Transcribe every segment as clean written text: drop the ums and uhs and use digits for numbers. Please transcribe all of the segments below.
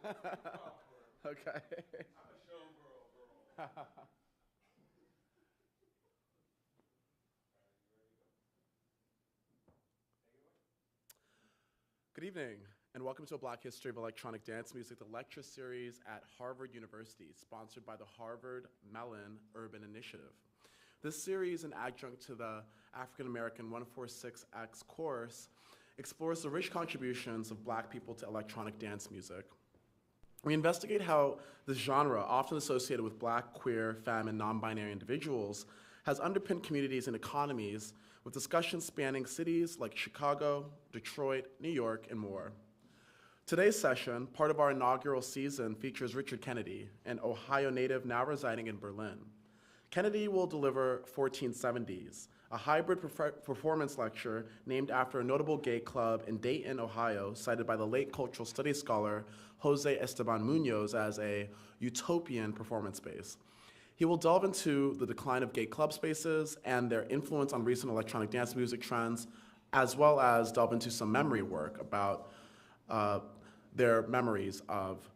Okay. I'm a showgirl, girl. Good evening, and welcome to a Black History of Electronic Dance Music, the lecture series at Harvard University, sponsored by the Harvard Mellon Urban Initiative. This series, an adjunct to the African American 146X course, explores the rich contributions of Black people to electronic dance music. We investigate how this genre, often associated with Black, queer, femme, and non-binary individuals, has underpinned communities and economies with discussions spanning cities like Chicago, Detroit, New York, and more. Today's session, part of our inaugural season, features Richard Kennedy, an Ohio native now residing in Berlin. Kennedy will deliver 1470's, a hybrid performance lecture named after a notable gay club in Dayton, Ohio, cited by the late cultural studies scholar Jose Esteban Munoz as a utopian performance space. He will delve into the decline of gay club spaces and their influence on recent electronic dance music trends, as well as delve into some memory work about their memories of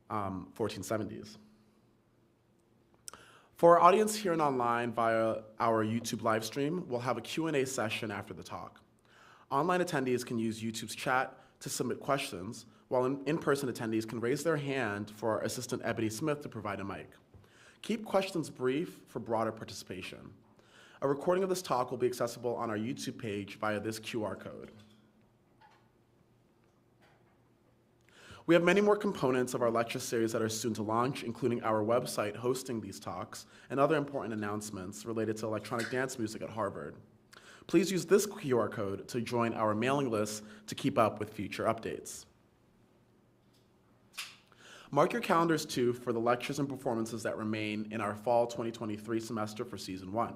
1470's. For our audience here and online via our YouTube live stream, we'll have a Q&A session after the talk. Online attendees can use YouTube's chat to submit questions, while in-person attendees can raise their hand for our assistant Ebony Smith to provide a mic. Keep questions brief for broader participation. A recording of this talk will be accessible on our YouTube page via this QR code. We have many more components of our lecture series that are soon to launch, including our website hosting these talks and other important announcements related to electronic dance music at Harvard. Please use this QR code to join our mailing list to keep up with future updates. Mark your calendars too for the lectures and performances that remain in our fall 2023 semester for season 1.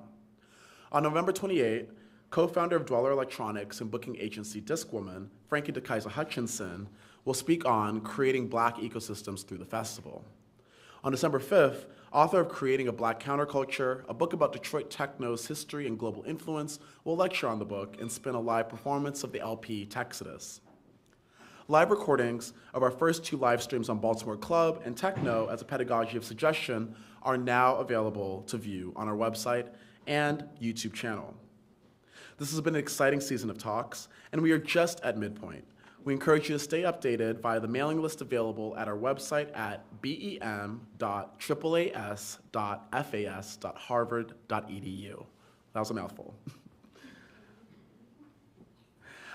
On November 28, co-founder of Dweller Electronics and booking agency Discwoman, Frankie DeKaiser Hutchinson, will speak on creating Black ecosystems through the festival. On December 5th, author of Creating a Black Counterculture, a book about Detroit techno's history and global influence, will lecture on the book and spin a live performance of the LP Texodus. Live recordings of our first 2 live streams on Baltimore Club and Techno as a pedagogy of suggestion are now available to view on our website and YouTube channel. This has been an exciting season of talks, and we are just at midpoint. We encourage you to stay updated via the mailing list available at our website at bem.aas.fas.harvard.edu. That was a mouthful.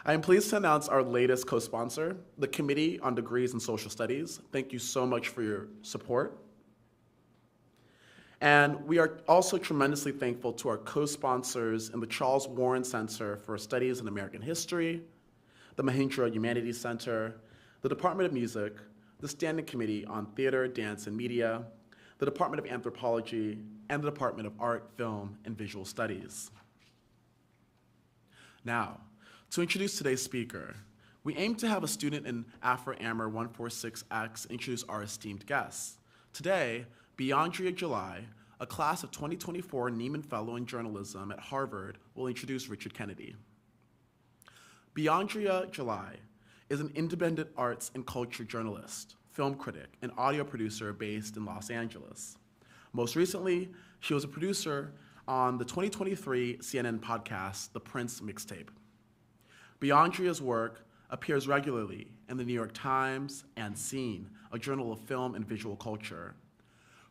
I am pleased to announce our latest co-sponsor, the Committee on Degrees in Social Studies. Thank you so much for your support. And we are also tremendously thankful to our co-sponsors in the Charles Warren Center for Studies in American History, the Mahindra Humanities Center, the Department of Music, the Standing Committee on Theater, Dance, and Media, the Department of Anthropology, and the Department of Art, Film, and Visual Studies. Now, to introduce today's speaker, we aim to have a student in Afro-Ammer 146X introduce our esteemed guests. Today, Beyondria July, a class of 2024 Nieman Fellow in Journalism at Harvard, will introduce Richard Kennedy. Beyondria July is an independent arts and culture journalist, film critic, and audio producer based in Los Angeles. Most recently, she was a producer on the 2023 CNN podcast, The Prince Mixtape. Beyondria's work appears regularly in the New York Times and Scene, a journal of film and visual culture.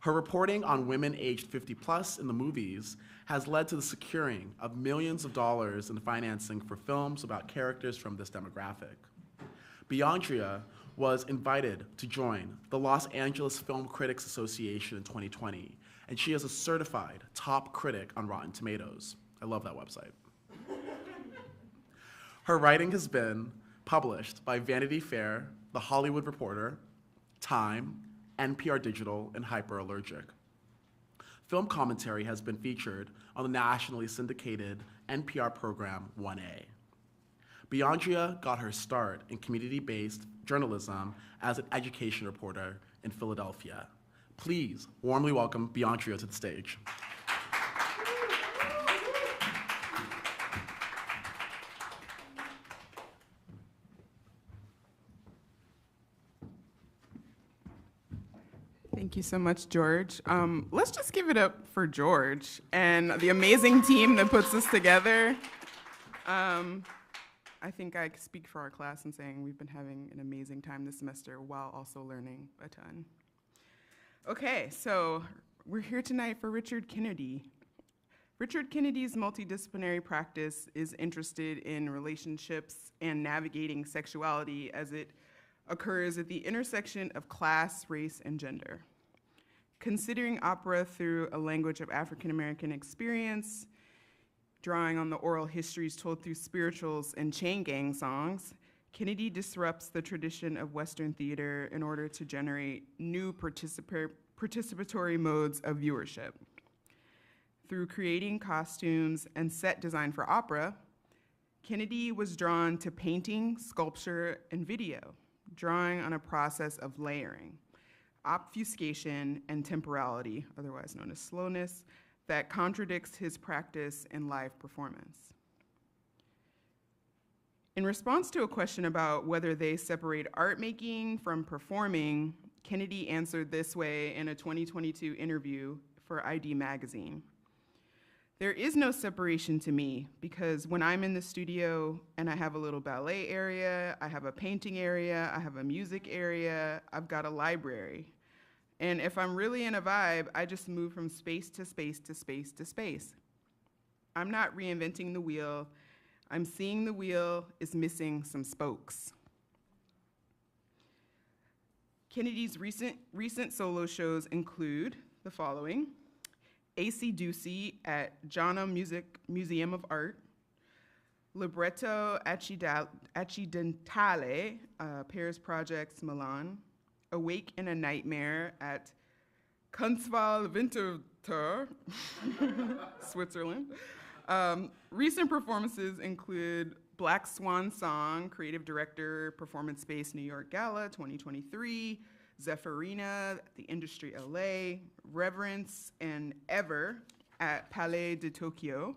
Her reporting on women aged 50 plus in the movies has led to the securing of millions of dollars in financing for films about characters from this demographic. Beyondria was invited to join the Los Angeles Film Critics Association in 2020, and she is a certified top critic on Rotten Tomatoes. I love that website. Her writing has been published by Vanity Fair, The Hollywood Reporter, Time, NPR Digital, and Hyperallergic. Film commentary has been featured on the nationally syndicated NPR program 1A. Beyondria got her start in community-based journalism as an education reporter in Philadelphia. Please warmly welcome Beyondria to the stage. Thank you so much, George. Let's just give it up for George and the amazing team that puts this together. I think I speak for our class in saying we've been having an amazing time this semester while also learning a ton. Okay, so we're here tonight for Richard Kennedy. Richard Kennedy's multidisciplinary practice is interested in relationships and navigating sexuality as it occurs at the intersection of class, race, and gender. Considering opera through a language of African American experience, drawing on the oral histories told through spirituals and chain gang songs, Kennedy disrupts the tradition of Western theater in order to generate new participatory modes of viewership. Through creating costumes and set design for opera, Kennedy was drawn to painting, sculpture, and video, drawing on a process of layering, obfuscation, and temporality, otherwise known as slowness, that contradicts his practice in live performance. In response to a question about whether they separate art making from performing, Kennedy answered this way in a 2022 interview for ID Magazine. "There is no separation to me because when I'm in the studio and I have a little ballet area, I have a painting area, I have a music area, I've got a library. And if I'm really in a vibe, I just move from space to space to space to space. I'm not reinventing the wheel. I'm seeing the wheel is missing some spokes." Kennedy's recent solo shows include the following: Acey-Deucey at Jeonnam Museum of Art, Libretto Accidentale, Paris Projects Milan, Awake in a Nightmare at Kunsthalle Winterthur, Switzerland. Recent performances include Black Swan Song, Creative Director, Performance Space New York Gala 2023, Zeferina, The Industry LA, Reverence, and Ever at Palais De Tokyo.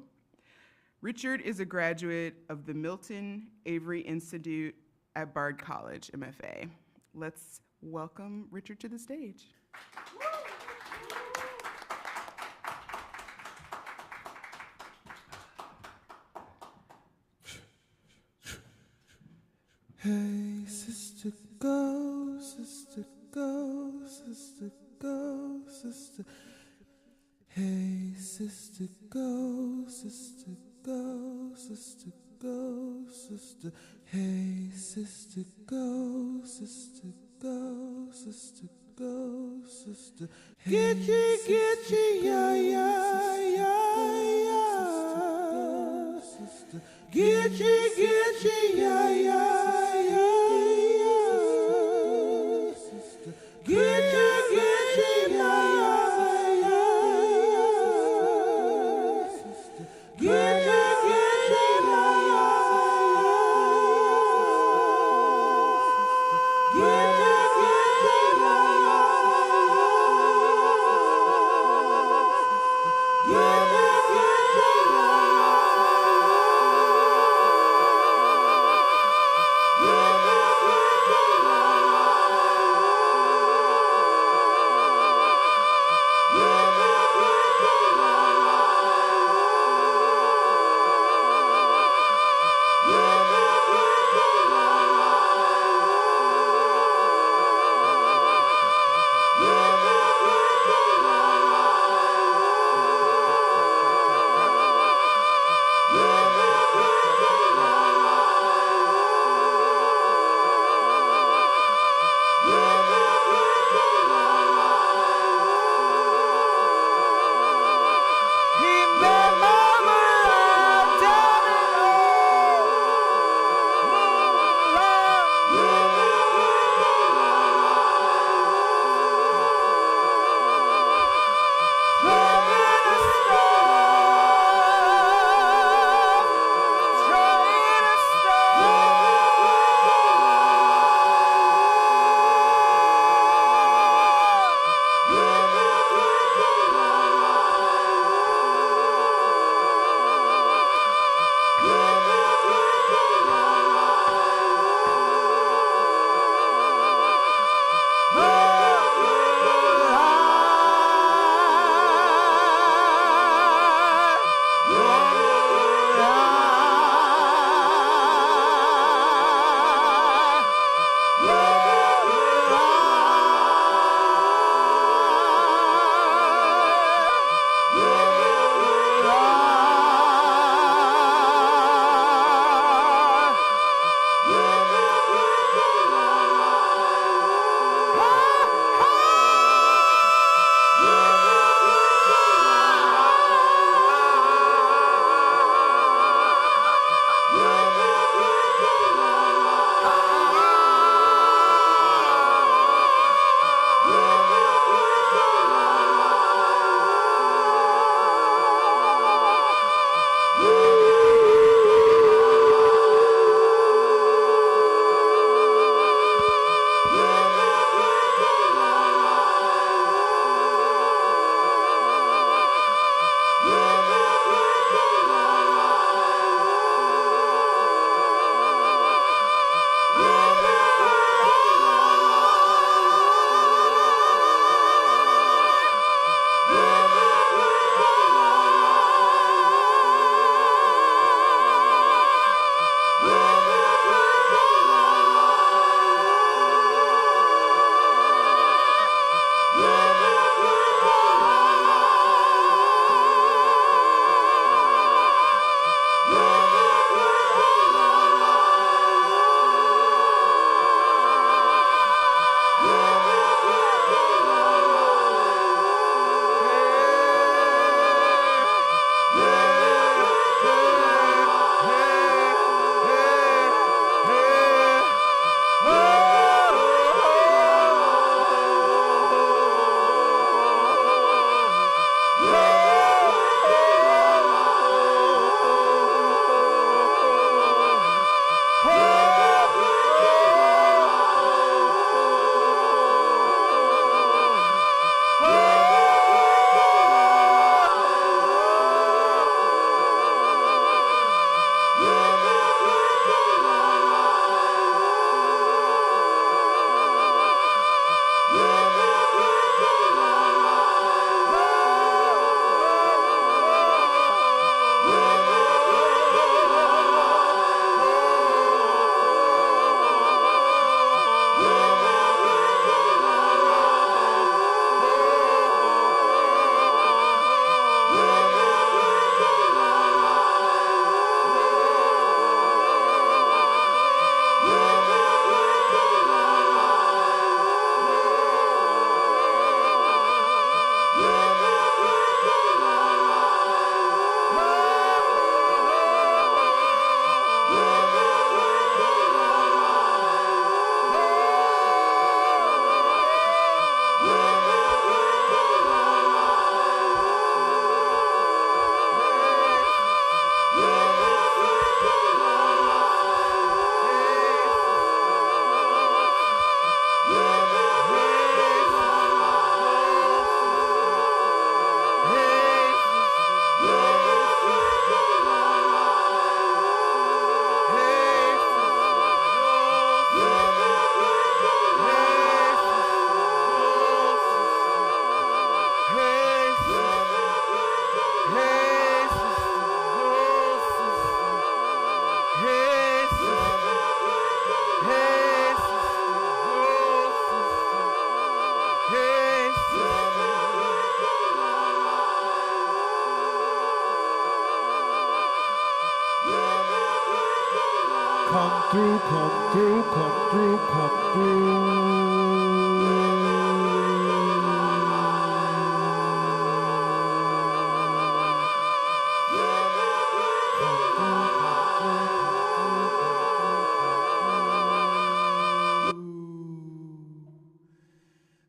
Richard is a graduate of the Milton Avery Institute at Bard College, MFA. Let's welcome Richard to the stage. Hey, sister, go, sister, go, sister, go, sister. Hey, sister, go, sister, go, sister, go, sister. Hey, sister, go, sister, go, sister, go, sister. Get you, yeah, yeah, yeah, yeah. Get you, yeah, yeah. through, come through, come through, come through.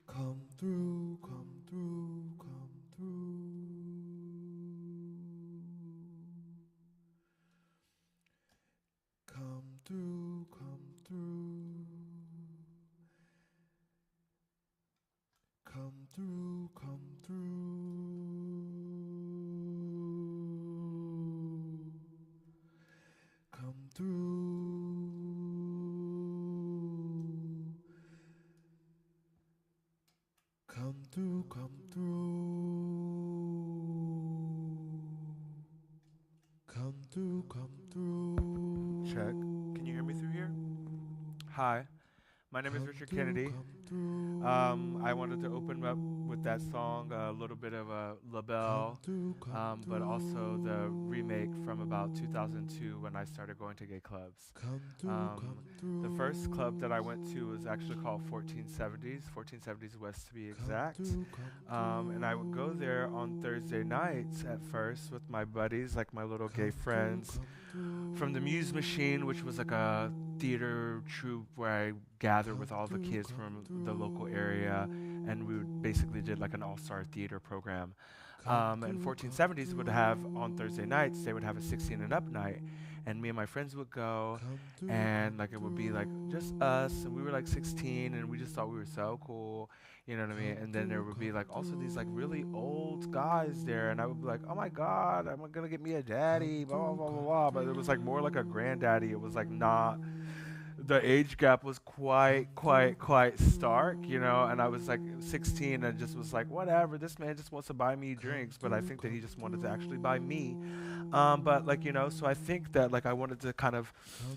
Come through, come through, come through. Come through, come through. Come through, come through. Come through. Come through, come through. Come through, come through. Check. Can you hear me through here? Hi, my name is Richard Kennedy. I wanted to open up with that song, a little bit of a label, but also the remake from about 2002 when I started going to gay clubs. The first club that I went to was actually called 1470's, 1470's West to be exact. And I would go there on Thursday nights at first with my buddies, like my little gay friends, from the Muse Machine, which was like a theater troupe where I gathered with all the kids from the local area, and we would basically did like an all-star theater program. And 1470's would have, on Thursday nights, they would have a 16 and up night, and me and my friends would go, and like it would be like just us, and we were like 16, and we just thought we were so cool, you know what I mean? And then there would be like also these like really old guys there, and I would be like, oh my God, I'm gonna get me a daddy, blah, blah, blah, blah, blah. But it was like more like a granddaddy. It was like not, the age gap was quite stark, you know, and I was like 16 and just was like, whatever, this man just wants to buy me drinks, but I think that he just wanted to actually buy me. But like, you know, so I think that like I wanted to kind of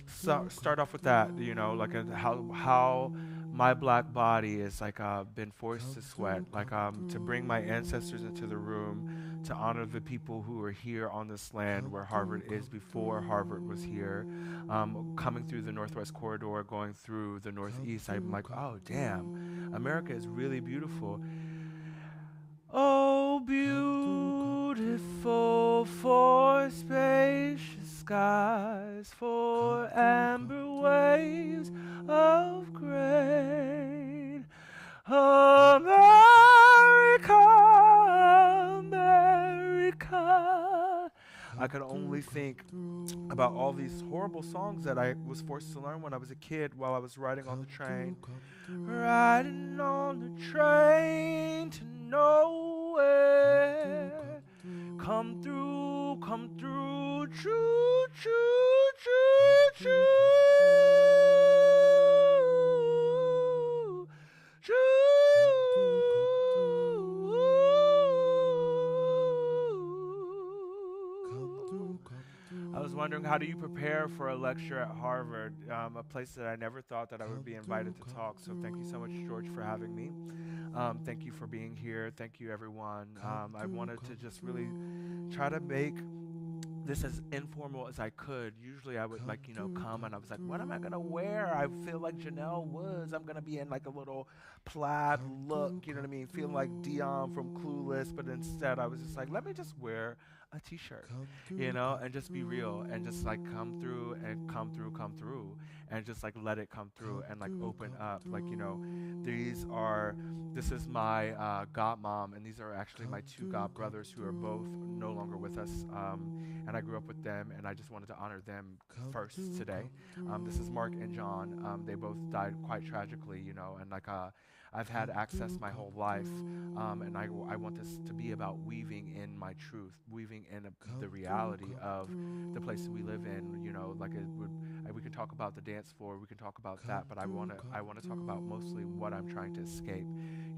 start off with that, you know, like how my black body is like been forced to sweat, like to bring my ancestors into the room, to honor the people who are here on this land where Harvard is before Harvard was here, coming through the Northwest Corridor, going through the Northeast. I'm like, oh damn, America is really beautiful. Oh, beautiful for spacious skies, for amber waves of grain. America, America. I could only think about all these horrible songs that I was forced to learn when I was a kid while I was riding on the train. Riding on the train to nowhere. Come through, choo, choo, choo, choo. Choo. I was wondering, how do you prepare for a lecture at Harvard, a place that I never thought that I would be invited to talk. So thank you so much, George, for having me. Thank you for being here. Thank you, everyone. I wanted to just really try to make this as informal as I could. Usually I would like, you know, come and I was like, what am I gonna wear? I feel like Janelle Woods. I'm gonna be in like a little plaid look, you know what I mean? Feel like Dion from Clueless, but instead I was just like, let me just wear a t-shirt, you know, and just be real and just like come through and just like let it come through and like open up, like, you know, this is my godmom, and these are actually my two god brothers who are both no longer with us, and I grew up with them, and I just wanted to honor them first today. This is Mark and John. They both died quite tragically, you know, and like I've had access my whole life, and I want this to be about weaving in my truth, weaving in the reality of the place we live in. You know, like we can talk about the dance floor, we can talk about that, but I want to talk about mostly what I'm trying to escape.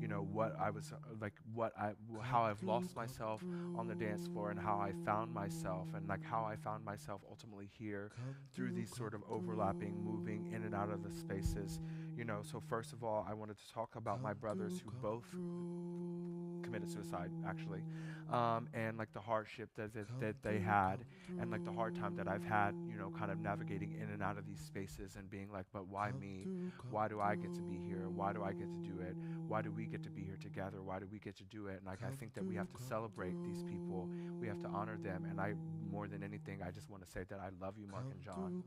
You know, what I was like, how I've lost myself on the dance floor, and how I found myself, and like how I found myself ultimately here through these sort of overlapping, moving in and out of the spaces. So first of all, I wanted to talk about my brothers who both committed suicide, actually, and like the hardship that they had, and like the hard time that I've had, kind of navigating in and out of these spaces and being like, but why me? Why do I get to be here? Why do I get to do it? Why do we get to be here together? Why do we get to do it? And like I think that we have to celebrate these people. We have to honor them. And I, more than anything, I just want to say that I love you, Mark and John.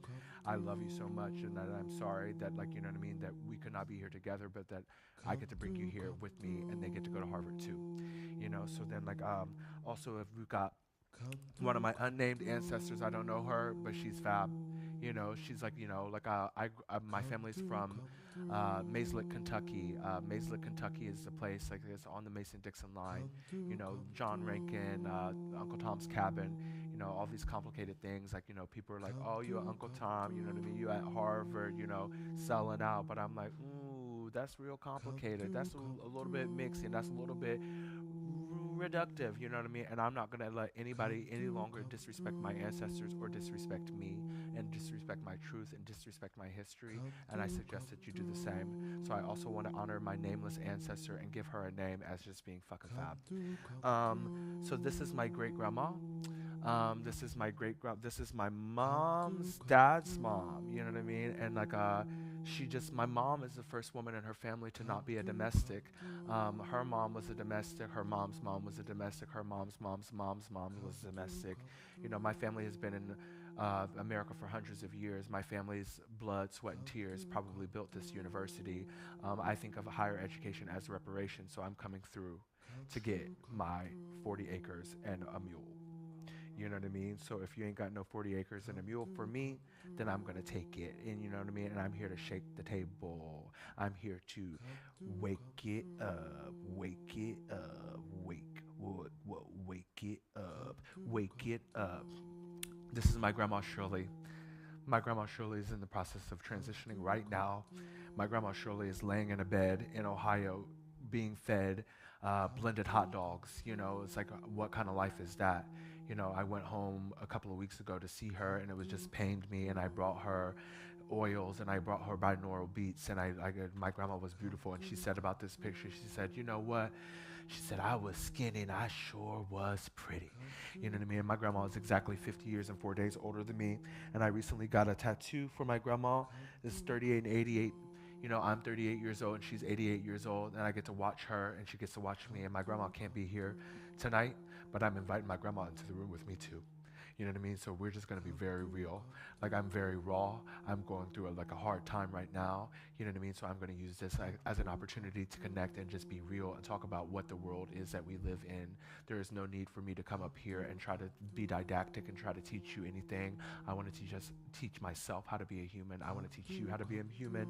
I love you so much, and that I'm sorry that, like, you know what I mean, that we could not be here together, but that I get to bring you here with me, and they get to go to Harvard too. So then, like, also if we've got one of my unnamed ancestors, I don't know her, but she's fab. She's like, my family's from Mayslick, Kentucky. Mayslick, Kentucky is a place, like, it's on the Mason-Dixon line. John Rankin, Uncle Tom's Cabin, all these complicated things. Like, people are like, oh, you Uncle Tom, you know what I mean? You at Harvard, selling out. But I'm like, ooh, that's real complicated. That's a little bit mixy, and that's a little bit reductive, you know what I mean? And I'm not going to let anybody any longer disrespect my ancestors or disrespect me and disrespect my truth and disrespect my history, and I suggest that you do the same. So I also want to honor my nameless ancestor and give her a name as just being fucking fab. So this is my great-grandma. This is my mom's dad's mom, you know what I mean? And like, my mom is the first woman in her family to not be a domestic. Her mom was a domestic, her mom's mom was a domestic, her mom's mom's mom was domestic. My family has been in America for hundreds of years. My family's blood, sweat, and tears probably built this university. I think of higher education as reparation, so I'm coming through to get my 40 acres and a mule. You know what I mean? So if you ain't got no 40 acres and a mule for me, then I'm going to take it. And you know what I mean? And I'm here to shake the table. I'm here to wake it up, wake it up, wake it up, wake it up. This is my grandma Shirley. My grandma Shirley is in the process of transitioning right now. My grandma Shirley is laying in a bed in Ohio being fed blended hot dogs. It's like, what kind of life is that? I went home a couple of weeks ago to see her, and it was just pained me, and I brought her oils, and I brought her binaural beats, and my grandma was beautiful, and she said about this picture, she said, you know what? She said, I was skinny, and I sure was pretty. You know what I mean? And my grandma is exactly 50 years and 4 days older than me, and I recently got a tattoo for my grandma. It's 38 and 88. I'm 38 years old, and she's 88 years old, and I get to watch her, and she gets to watch me, and my grandma can't be here tonight, but I'm inviting my grandma into the room with me too. You know what I mean? So we're just going to be very real. Like, I'm very raw. I'm going through a hard time right now. You know what I mean? So I'm going to use this as an opportunity to connect and just be real and talk about what the world is that we live in. There is no need for me to come up here and try to be didactic and try to teach you anything. I want to teach myself how to be a human. I want to teach you how to be a human.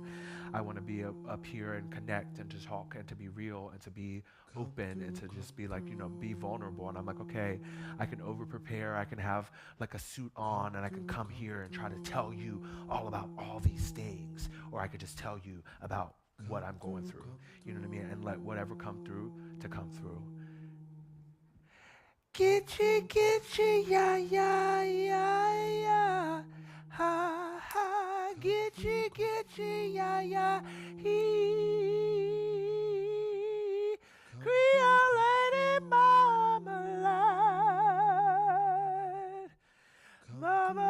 I want to be up here and connect and to talk and to be real and to be open and to just be like, be vulnerable. And I'm like, okay, I can over prepare. I can have like a suit on, and I can come here and try to tell you all about all these things, or I could just tell you about what I'm going through, you know what I mean, and let whatever come through to come through. Gitchy, yeah, yeah, yeah, yeah, ha, ha, gitchy, yeah, yeah, he, creolated marmalade, marmalade,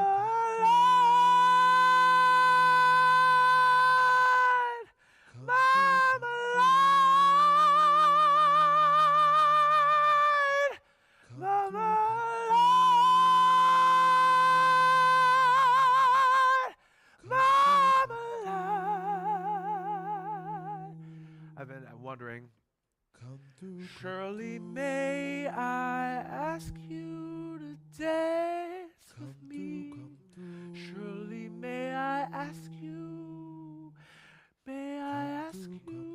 marmalade, marmalade, marmalade. I've been wondering, surely may I ask you to dance with me? Surely may I ask you? May I ask you?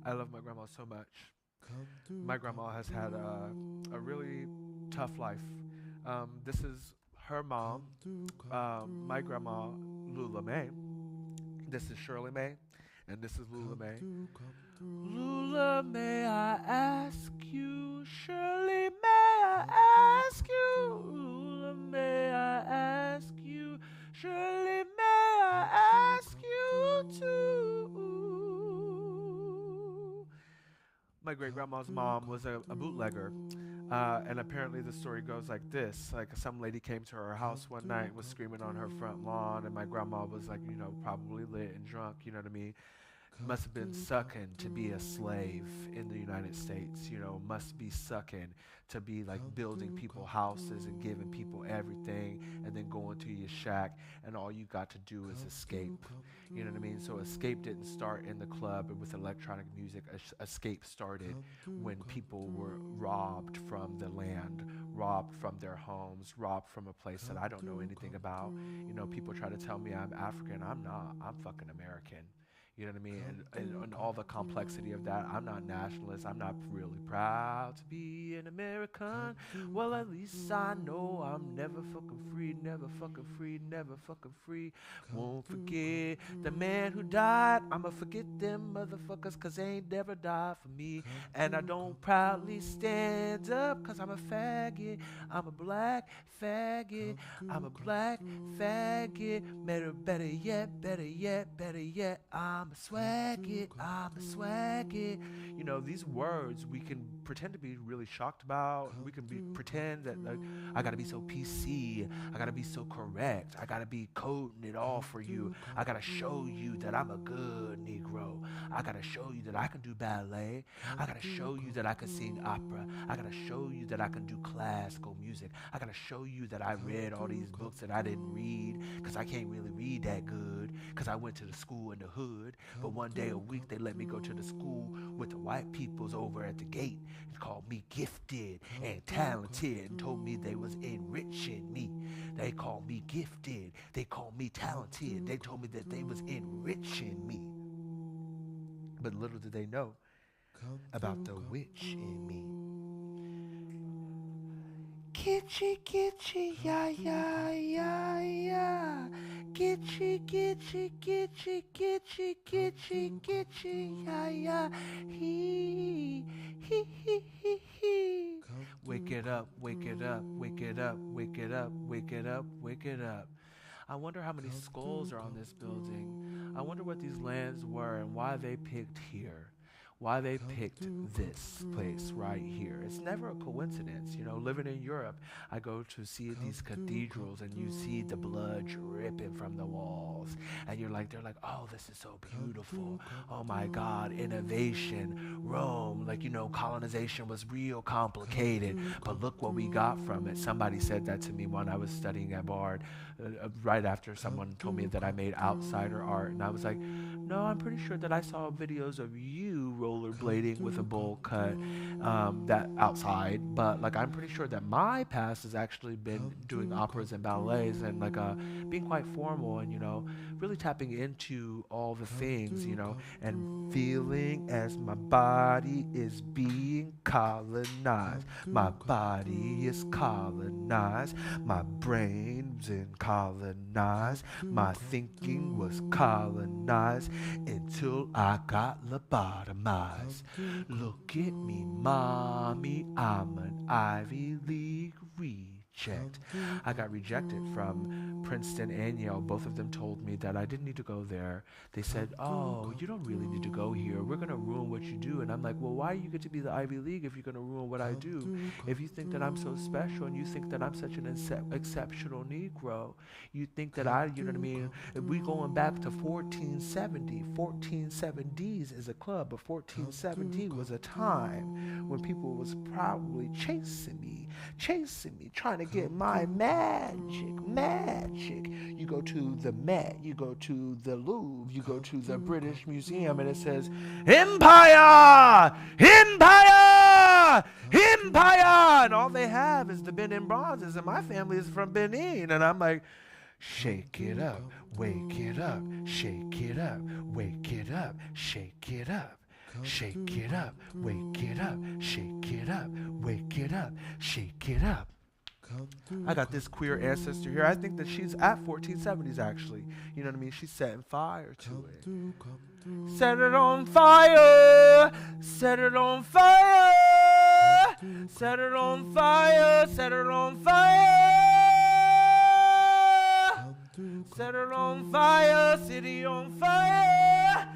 I love my grandma so much. My grandma has had a really tough life. This is her mom, my grandma, Lula May. This is Shirley May, and this is Lula May. Lula, may I ask you? Shirley, may I ask you? May I ask you? Surely may I ask you to? My great-grandma's mom was a bootlegger, and apparently the story goes like this. Like, some lady came to her house one night, was screaming on her front lawn, and my grandma was like, you know, probably lit and drunk, you know what I mean? Must have been sucking to be a slave in the United States, you know, must be sucking to be like building people houses and giving people everything and then going to your shack and all you got to do is escape, you know what I mean? So escape didn't start in the club with electronic music. Escape started when people were robbed from the land, robbed from their homes, robbed from a place that I don't know anything about. You know, people try to tell me I'm African. I'm not. I'm fucking American. You know what I mean? And all the complexity of that. I'm not nationalist. I'm not really proud to be an American. Well, at least I know I'm never fucking free, never fucking free, never fucking free. Won't forget the man who died. I'ma forget them motherfuckers cause they ain't never died for me. And I don't proudly stand up cause I'm a faggot. I'm a black faggot. I'm a black faggot. Better yet, better yet, better yet. I'm a swag it, I'm a swag it. You know, these words we can pretend to be really shocked about. We can pretend that like, I gotta be so PC, I gotta be so correct, I gotta be coding it all for you. I gotta show you that I'm a good Negro. I gotta show you that I can do ballet. I gotta show you that I can sing opera. I gotta show you that I can do classical music. I gotta show you that I read all these books that I didn't read because I can't really read that good because I went to the school in the hood. But one day a week they let me go to the school with the white peoples over at the gate and called me gifted and talented and told me they was enriching me. They called me gifted. They called me talented. They told me that they was enriching me. But little did they know about the witch in me. Kitschy, kitschy, ya, ya, ya, ya. Kitschy, kitschy, kitschy, kitschy, kitschy, kitschy, ya, ya. He, he, he, he, he. Wake it up, wake it up, wake it up, wake it up, wake it up, wake it up. I wonder how many skulls are on this building. I wonder what these lands were and why they picked here. Why they picked this place right here. It's never a coincidence. You know, living in Europe, I go to see these cathedrals and you see the blood dripping from the walls. And you're like, they're like, oh, this is so beautiful. Oh my God, innovation, Rome, like, you know, colonization was real complicated. But look what we got from it. Somebody said that to me when I was studying at Bard, right after someone told me that I made outsider art. And I was like, no, I'm pretty sure that I saw videos of you rollerblading with a bowl cut that outside, but like I'm pretty sure that my past has actually been doing operas and ballets and like being quite formal and, you know, really tapping into all the things, you know, and feeling as my body is being colonized. My body is colonized. My brain's in colonized. My thinking was colonized until I got lobotomized. Look at me, mommy, I'm an Ivy League reject. I got rejected from Princeton and Yale. Both of them told me that I didn't need to go there. They said, oh, you don't really need to go here. We're going to ruin what you do. And I'm like, well, why do you get to be the Ivy League if you're going to ruin what I do? If you think that I'm so special and you think that I'm such an exceptional Negro, you think that you know what I mean? If we going back to 1470, 1470's is a club, but 1470 was a time when people was probably chasing me, trying to get my magic. You go to the Met, you go to the Louvre, you go to the British Museum, and it says, Empire! Empire! Empire! And all they have is the Benin bronzes, and my family is from Benin. And I'm like, shake it up, wake it up, shake it up, wake it up, shake it up. Shake it up, wake it up, shake it up, wake it up, shake it up. I got this queer ancestor here. I think that she's at 1470's actually. You know what I mean? She's setting fire to it. Set it on fire! Set it on fire! Set it on fire, set it on fire. Set it on fire, city on fire.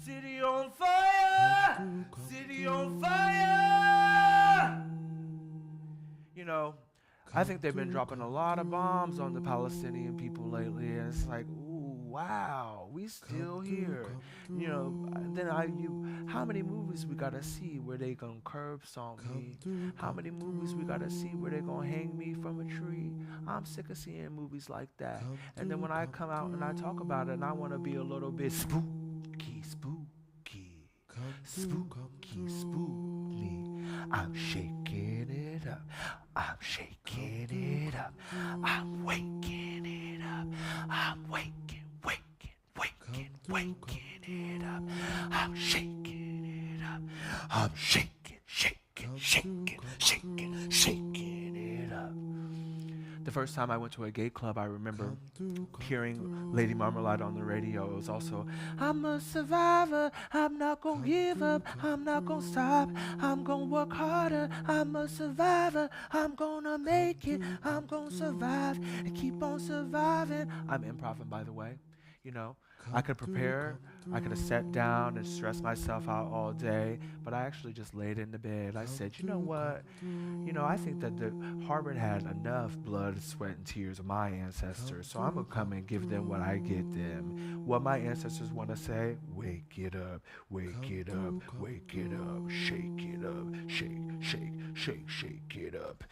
City on fire, city on fire. You know, I think they've been dropping a lot of bombs on the Palestinian people lately, and it's like, ooh, wow, we still here. You know, then how many movies we gotta see where they gonna curb stomp me? How many movies we gotta see where they gonna hang me from a tree? I'm sick of seeing movies like that. And then when I come out and I talk about it, and I wanna be a little bit spooky, spooky, spooky, spooky. I'm shaking it up. I'm shaking it up. I'm waking it up. I'm waking it up. I'm shaking it up. I'm shaking it up. The first time I went to a gay club, I remember hearing Lady Marmalade on the radio. It was also, I'm a survivor, I'm not gonna give up, I'm not gonna stop, I'm gonna work harder, I'm a survivor, I'm gonna make it, I'm gonna survive and keep on surviving. I'm improv, by the way, you know. I could prepare, I could have sat down and stressed myself out all day, but I actually just laid in the bed. I said, you know what? You know, I think that Harvard had enough blood, sweat, and tears of my ancestors, so I'm going to come and give them what I get them. What my ancestors want to say, wake it up, wake it up, wake it up, shake it up, shake it up.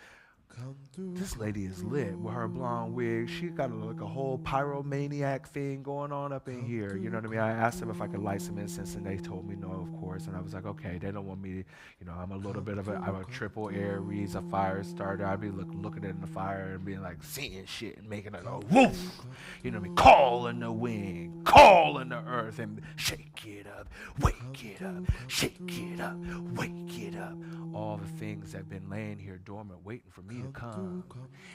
This lady is lit with her blonde wig. She got like a whole pyromaniac thing going on up in here. You know what I mean? I asked them if I could light some incense, and they told me no, of course. And I was like, okay, they don't want me to, you know, I'm a little bit of I'm a triple Aries, a fire starter. I'd be looking in the fire and being like seeing shit and making it go woof. You know what I mean? Calling the wind, calling the earth, and shake it up, wake it up, shake it up, wake it up. All the things that have been laying here dormant, waiting for me to come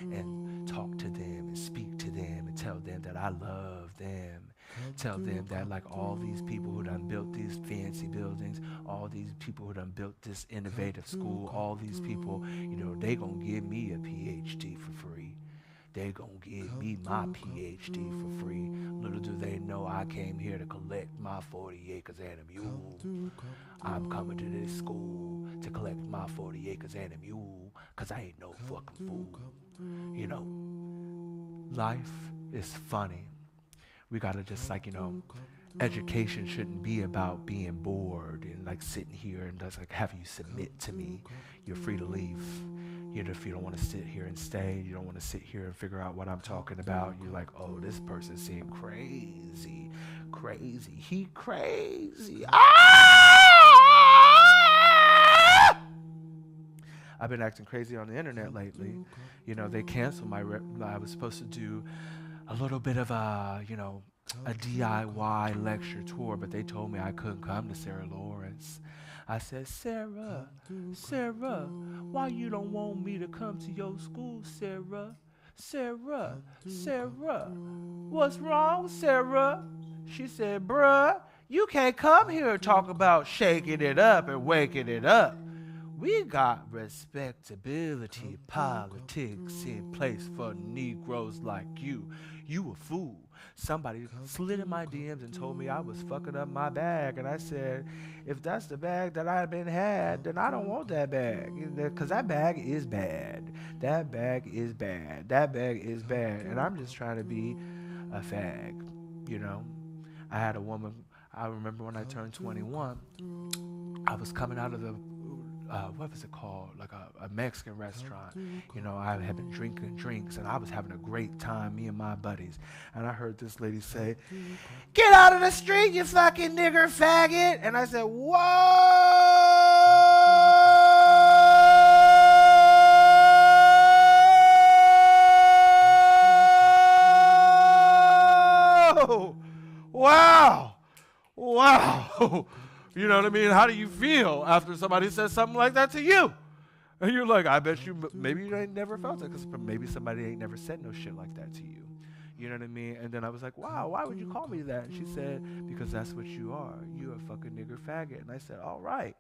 and talk to them and speak to them and tell them that I love them. Tell them that like all these people who done built these fancy buildings, all these people who done built this innovative school, all these people, you know, they gonna give me a PhD for free. They gonna give me my PhD for free. Little do they know I came here to collect my 40 acres and a mule. I'm coming to this school to collect my 40 acres and a mule, cause I ain't no fucking fool. You know, life is funny. We gotta just like, you know, education shouldn't be about being bored and like sitting here and just like have you submit to me. You're free to leave. You know, if you don't want to sit here and stay, you don't want to sit here and figure out what I'm talking about. You're like, oh, this person seemed crazy. He crazy. Ah! I've been acting crazy on the internet lately. You know, they canceled I was supposed to do a little bit of a, you know, a DIY lecture tour, but they told me I couldn't come to Sarah Lawrence. I said, Sarah, why you don't want me to come to your school, Sarah? Sarah, what's wrong, Sarah? She said, bruh, you can't come here and talk about shaking it up and waking it up. We got respectability politics in place for Negroes like you. You a fool. Somebody slid in my DMs and told me I was fucking up my bag. And I said, if that's the bag that I've been had, then I don't want that bag. Because that bag is bad. That bag is bad. That bag is bad. And I'm just trying to be a fag, you know. I had a woman, I remember when I turned 21, I was coming out of the what was it called? Like a Mexican restaurant. You know, I had been drinking drinks and I was having a great time, me and my buddies. And I heard this lady say, get out of the street, you fucking nigger faggot. And I said, whoa! Wow. You know what I mean? How do you feel after somebody says something like that to you? And you're like, I bet you, maybe you ain't never felt it, because maybe somebody ain't never said no shit like that to you. You know what I mean? And then I was like, wow, why would you call me that? And she said, because that's what you are. You a fucking nigger faggot. And I said, all right.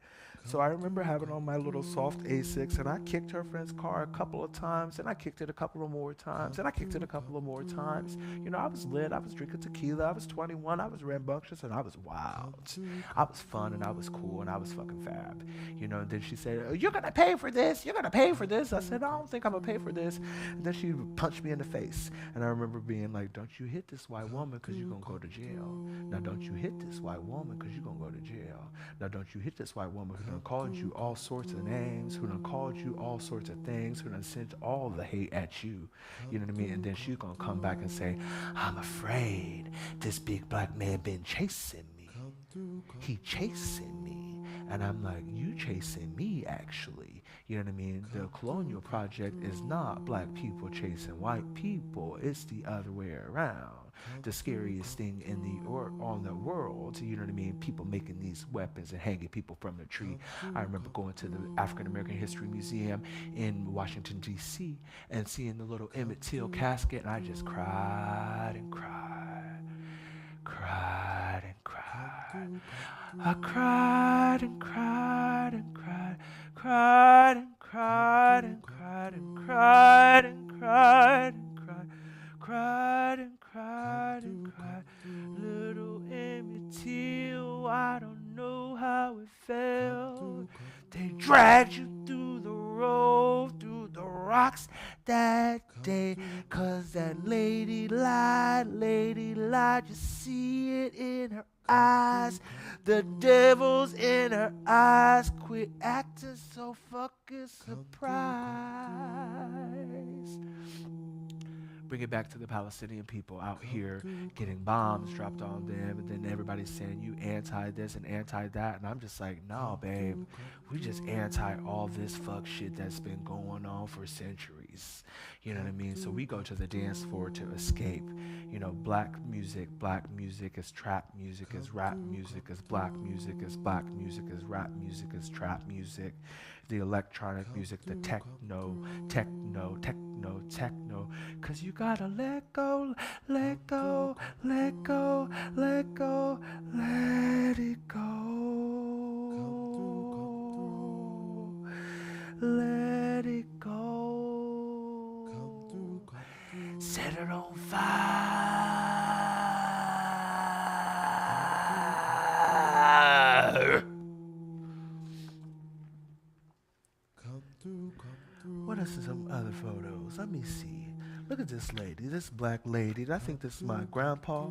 So I remember having on my little soft Asics, and I kicked her friend's car a couple of times, and I kicked it a couple of more times, and I kicked it a couple of more times. You know, I was lit, I was drinking tequila, I was 21, I was rambunctious, and I was wild. I was fun, and I was cool, and I was fucking fab. You know, and then she said, you're gonna pay for this, you're gonna pay for this. I said, I don't think I'm gonna pay for this. And then she punched me in the face. And I remember being like, don't you hit this white woman, because you're gonna go to jail. Now don't you hit this white woman, because you're gonna go to jail. Now don't you hit this white woman who done called you all sorts of names, who done called you all sorts of things, who done sent all the hate at you. You know what I mean? And then she's gonna come back and say, I'm afraid this big black man been chasing me. He chasing me. And I'm like, you chasing me, actually. You know what I mean? The colonial project is not black people chasing white people. It's the other way around. The scariest thing in on the world, you know what I mean? People making these weapons and hanging people from the tree. I remember going to the African American History Museum in Washington, D.C. and seeing the little Emmett Till casket, and I just cried and cried, cried and cried. I cried and cried and cried, cried and cried and cried and cried and cried and cried, cried and cried and cried. Little Emmett Till, I don't know how it felt. They dragged you through the road, through the rocks that day, 'cause that lady lied, you see it in her eyes. The devil's in her eyes. Quit acting so fucking surprised. Bring it back to the Palestinian people out here getting bombs dropped on them, and then everybody's saying you anti this and anti that, and I'm just like, no, babe, we just anti all this fuck shit that's been going on for centuries. You know what I mean? So we go to the dance floor to escape. You know, black music is trap music, is rap music, is black music, is black music, is rap music, is trap music. The electronic music, the techno, 'cause you gotta let go, let go, let go, let go, let it go, let it go, set it on fire. What are some other photos? Let me see. Look at this lady, this black lady. I think this is my grandpa.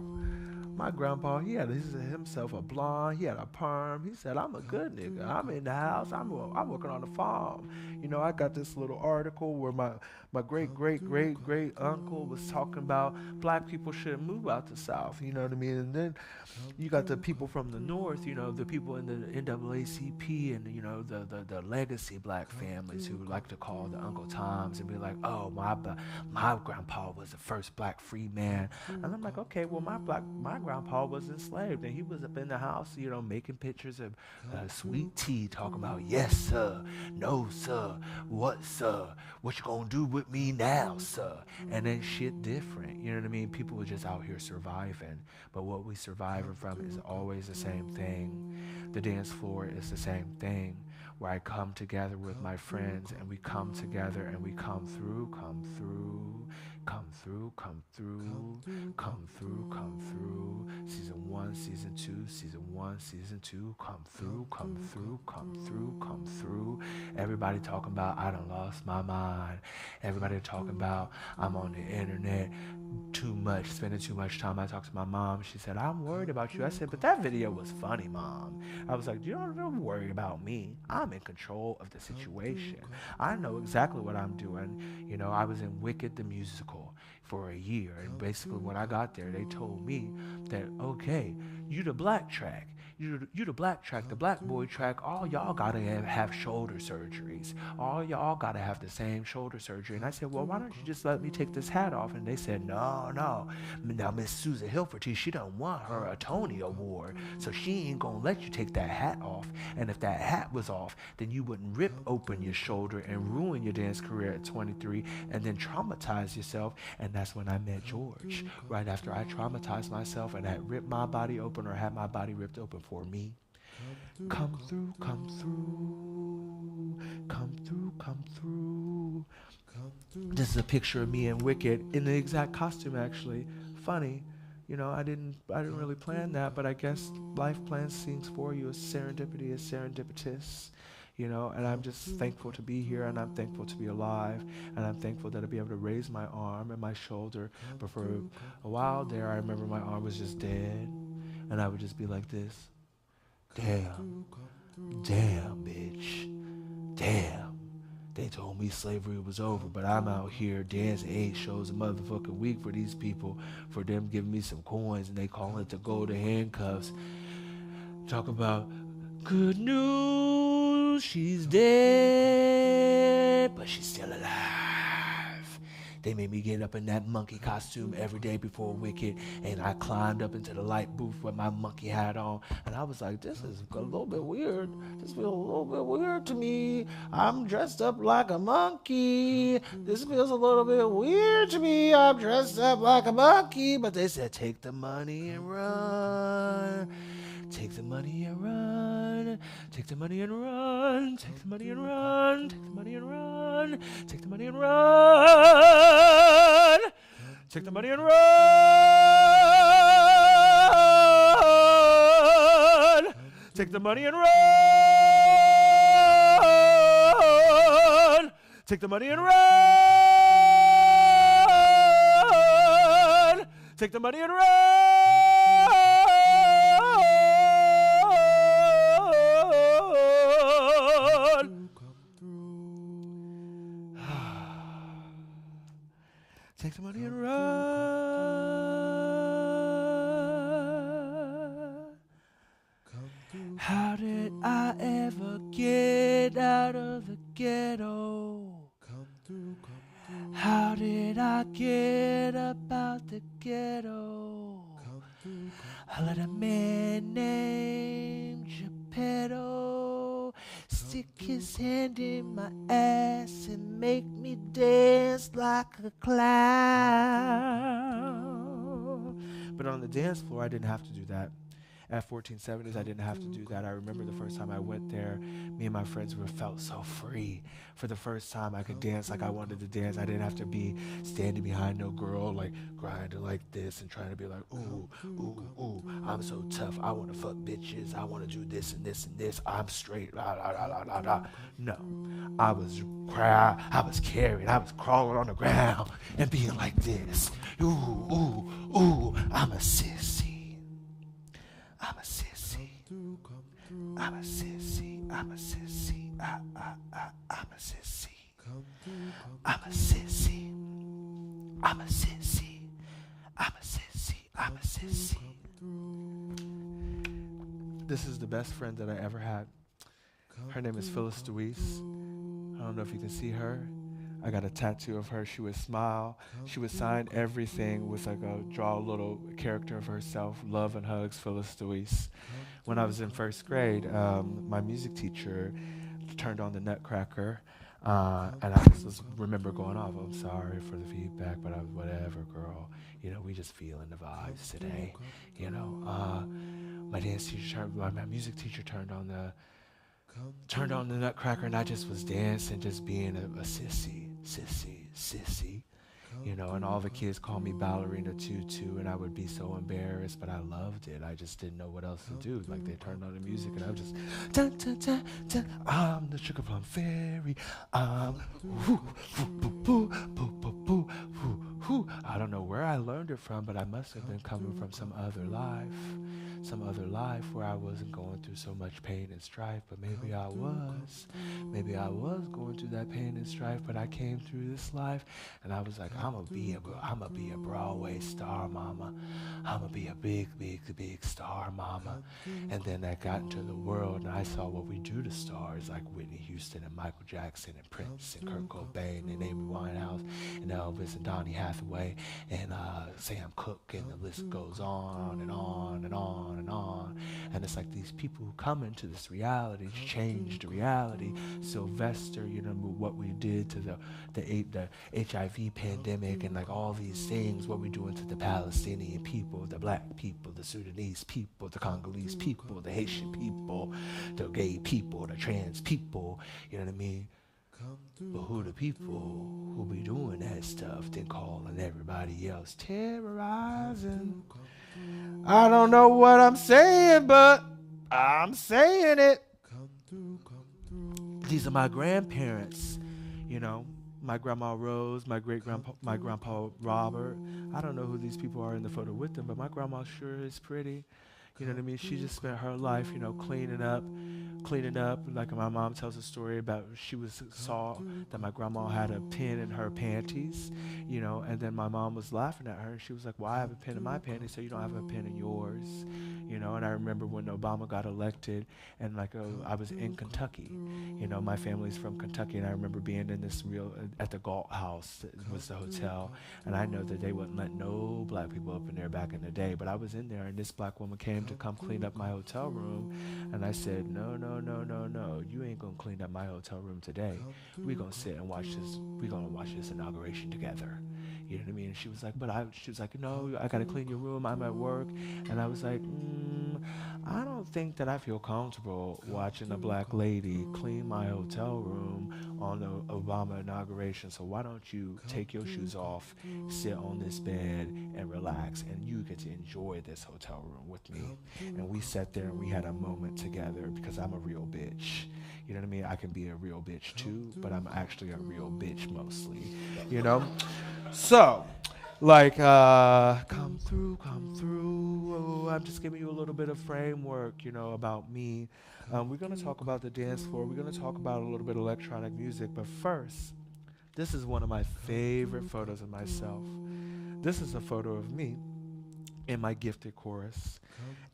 My grandpa, he had himself a blonde. He had a perm. He said, I'm a good nigga. I'm in the house. I'm working on the farm. You know, I got this little article where my great uncle was talking about black people shouldn't move out the South. You know what I mean? And then you got the people from the North, you know, the people in the NAACP and, you know, the legacy black families who like to call the Uncle Toms and be like, oh, my grandpa was the first black free man. And I'm like, okay, well, my grandpa was enslaved, and he was up in the house, you know, making pictures of sweet tea, talking about, yes, sir, no, sir, what, sir, what you gonna do with me now, sir? And then shit different, you know what I mean? People were just out here surviving, but what we surviving from is always the same thing. The dance floor is the same thing, where I come together with my friends, and we come together, and we come through. Season 1, season 2, season 1, season 2, come through. Everybody talking about I done lost my mind. Everybody talking about I'm on the internet too much, spending too much time. I talked to my mom. She said, I'm worried about you. I said, but that video was funny, Mom. I was like, you don't worry about me. I'm in control of the situation. I know exactly what I'm doing. You know, I was in Wicked the musical for a year, and basically when I got there, they told me that, okay, you the black track. you the black track, the black boy track, all y'all gotta have shoulder surgeries. All y'all gotta have the same shoulder surgery. And I said, well, why don't you just let me take this hat off? And they said, no. Now Miss Susan Hilferty, she done won her a Tony Award, so she ain't gonna let you take that hat off. And if that hat was off, then you wouldn't rip open your shoulder and ruin your dance career at 23 and then traumatize yourself. And that's when I met George, right after I traumatized myself and had ripped my body open or had my body ripped open for me. Come through, come through, come through, come through. This is a picture of me and Wicked in the exact costume, actually. Funny. You know, I didn't really plan that, but I guess life plans things for you. As serendipity is serendipitous, you know, and I'm just thankful to be here, and I'm thankful to be alive, and I'm thankful that I'll be able to raise my arm and my shoulder. But for a while there, I remember my arm was just dead, and I would just be like this. Damn, bitch, damn. They told me slavery was over, but I'm out here dancing 8 shows a motherfucking week for these people, for them giving me some coins, and they call it the golden handcuffs. Talk about good news, she's dead, but she's still alive. They made me get up in that monkey costume every day before Wicked, and I climbed up into the light booth with my monkey hat on, and I was like, this is a little bit weird. This feels a little bit weird to me. I'm dressed up like a monkey. This feels a little bit weird to me. I'm dressed up like a monkey. But they said, take the money and run. Take the money and run. Take the money and run. Take the money and run. Take the money and run. Take the money and run. Take the money and run. Take the money and run. Take the money and run. Take the money and run. Take the money and run. How did I ever get out of the ghetto? How did I get up out the ghetto? I let a man named Geppetto stick his hand in my ass and make me dance like a clown. But on the dance floor, I didn't have to do that. At 1470's, I didn't have to do that. I remember the first time I went there, me and my friends felt so free. For the first time, I could dance like I wanted to dance. I didn't have to be standing behind no girl, like grinding like this and trying to be like, ooh, ooh, ooh, I'm so tough. I want to fuck bitches. I want to do this and this and this. I'm straight. La, la, la, la, la, la. No, I was carried. I was crawling on the ground and being like this. Ooh, ooh, ooh, I'm a sissy. I'm a sissy. I'm a sissy. I'm a sissy. I'm a sissy. I'm a sissy. I'm a sissy. I'm a sissy. I'm a sissy. This is the best friend that I ever had. Her name is Phyllis Deweese. I don't know if you can see her. I got a tattoo of her. She would smile. She would sign everything with draw a little character of herself. Love and hugs, Phyllis Deweese. When I was in first grade, my music teacher turned on the Nutcracker, and I just remember going off, I'm sorry for the feedback, but whatever, girl. You know, we just feeling the vibes today. You know, my music teacher turned on the Nutcracker, and I just was dancing, just being a sissy. You know, and all the kids called me Ballerina Tutu, and I would be so embarrassed, but I loved it. I just didn't know what else to do. Like, they turned on the music, and I was just, dun, dun, dun, dun, I'm the Sugar Plum Fairy. I don't know where I learned it from, but I must have been coming from some other life where I wasn't going through so much pain and strife, but maybe I was going through that pain and strife, but I came through this life, and I was like, I'm gonna be a Broadway star, mama. mama. I'ma be a big, big, big star, mama. And then I got into the world and I saw what we do to stars like Whitney Houston and Michael Jackson and Prince and Kurt Cobain and Amy Winehouse and Elvis and Donny Hathaway and Sam Cooke, and the list goes on and on and on and on. And it's like these people who come into this reality to change the reality. Sylvester, you know, what we did to the HIV pandemic and like all these things, what we're doing to the Palestinian people, the black people, the Sudanese people, the Congolese people, the Haitian people, the gay people, the trans people, you know what I mean? But who the people who be doing that stuff, then calling everybody else terrorizing? I don't know what I'm saying, but I'm saying it. These are my grandparents, you know, my grandma Rose, my grandpa Robert. I don't know who these people are in the photo with them, but my grandma sure is pretty. You know what I mean? She just spent her life, you know, cleaning up. Like my mom tells a story about saw that my grandma had a pin in her panties, you know, and then my mom was laughing at her. And she was like, "Why I have a pin in my panties so you don't have a pin in yours?" You know, and I remember when Obama got elected and like I was in Kentucky. You know, my family's from Kentucky, and I remember being in this at the Galt House, it was the hotel, and I know that they wouldn't let no black people up in there back in the day, but I was in there and this black woman came to come clean up my hotel room, and I said, no, you ain't gonna clean up my hotel room today. We're gonna sit and watch this inauguration together. You know what I mean? And she was like, no, I gotta clean your room, I'm at work. And I was like, I don't think that I feel comfortable watching a black lady clean my hotel room on the Obama inauguration, so why don't you take your shoes off, sit on this bed and relax, and you get to enjoy this hotel room with me. And we sat there and we had a moment together, because I'm a real bitch. You know what I mean? I can be a real bitch too, but I'm actually a real bitch mostly, you know? So, like, come through. Oh, I'm just giving you a little bit of framework, you know, about me. We're going to talk about the dance floor. We're going to talk about a little bit of electronic music. But first, this is one of my favorite photos of myself. This is a photo of me in my gifted chorus.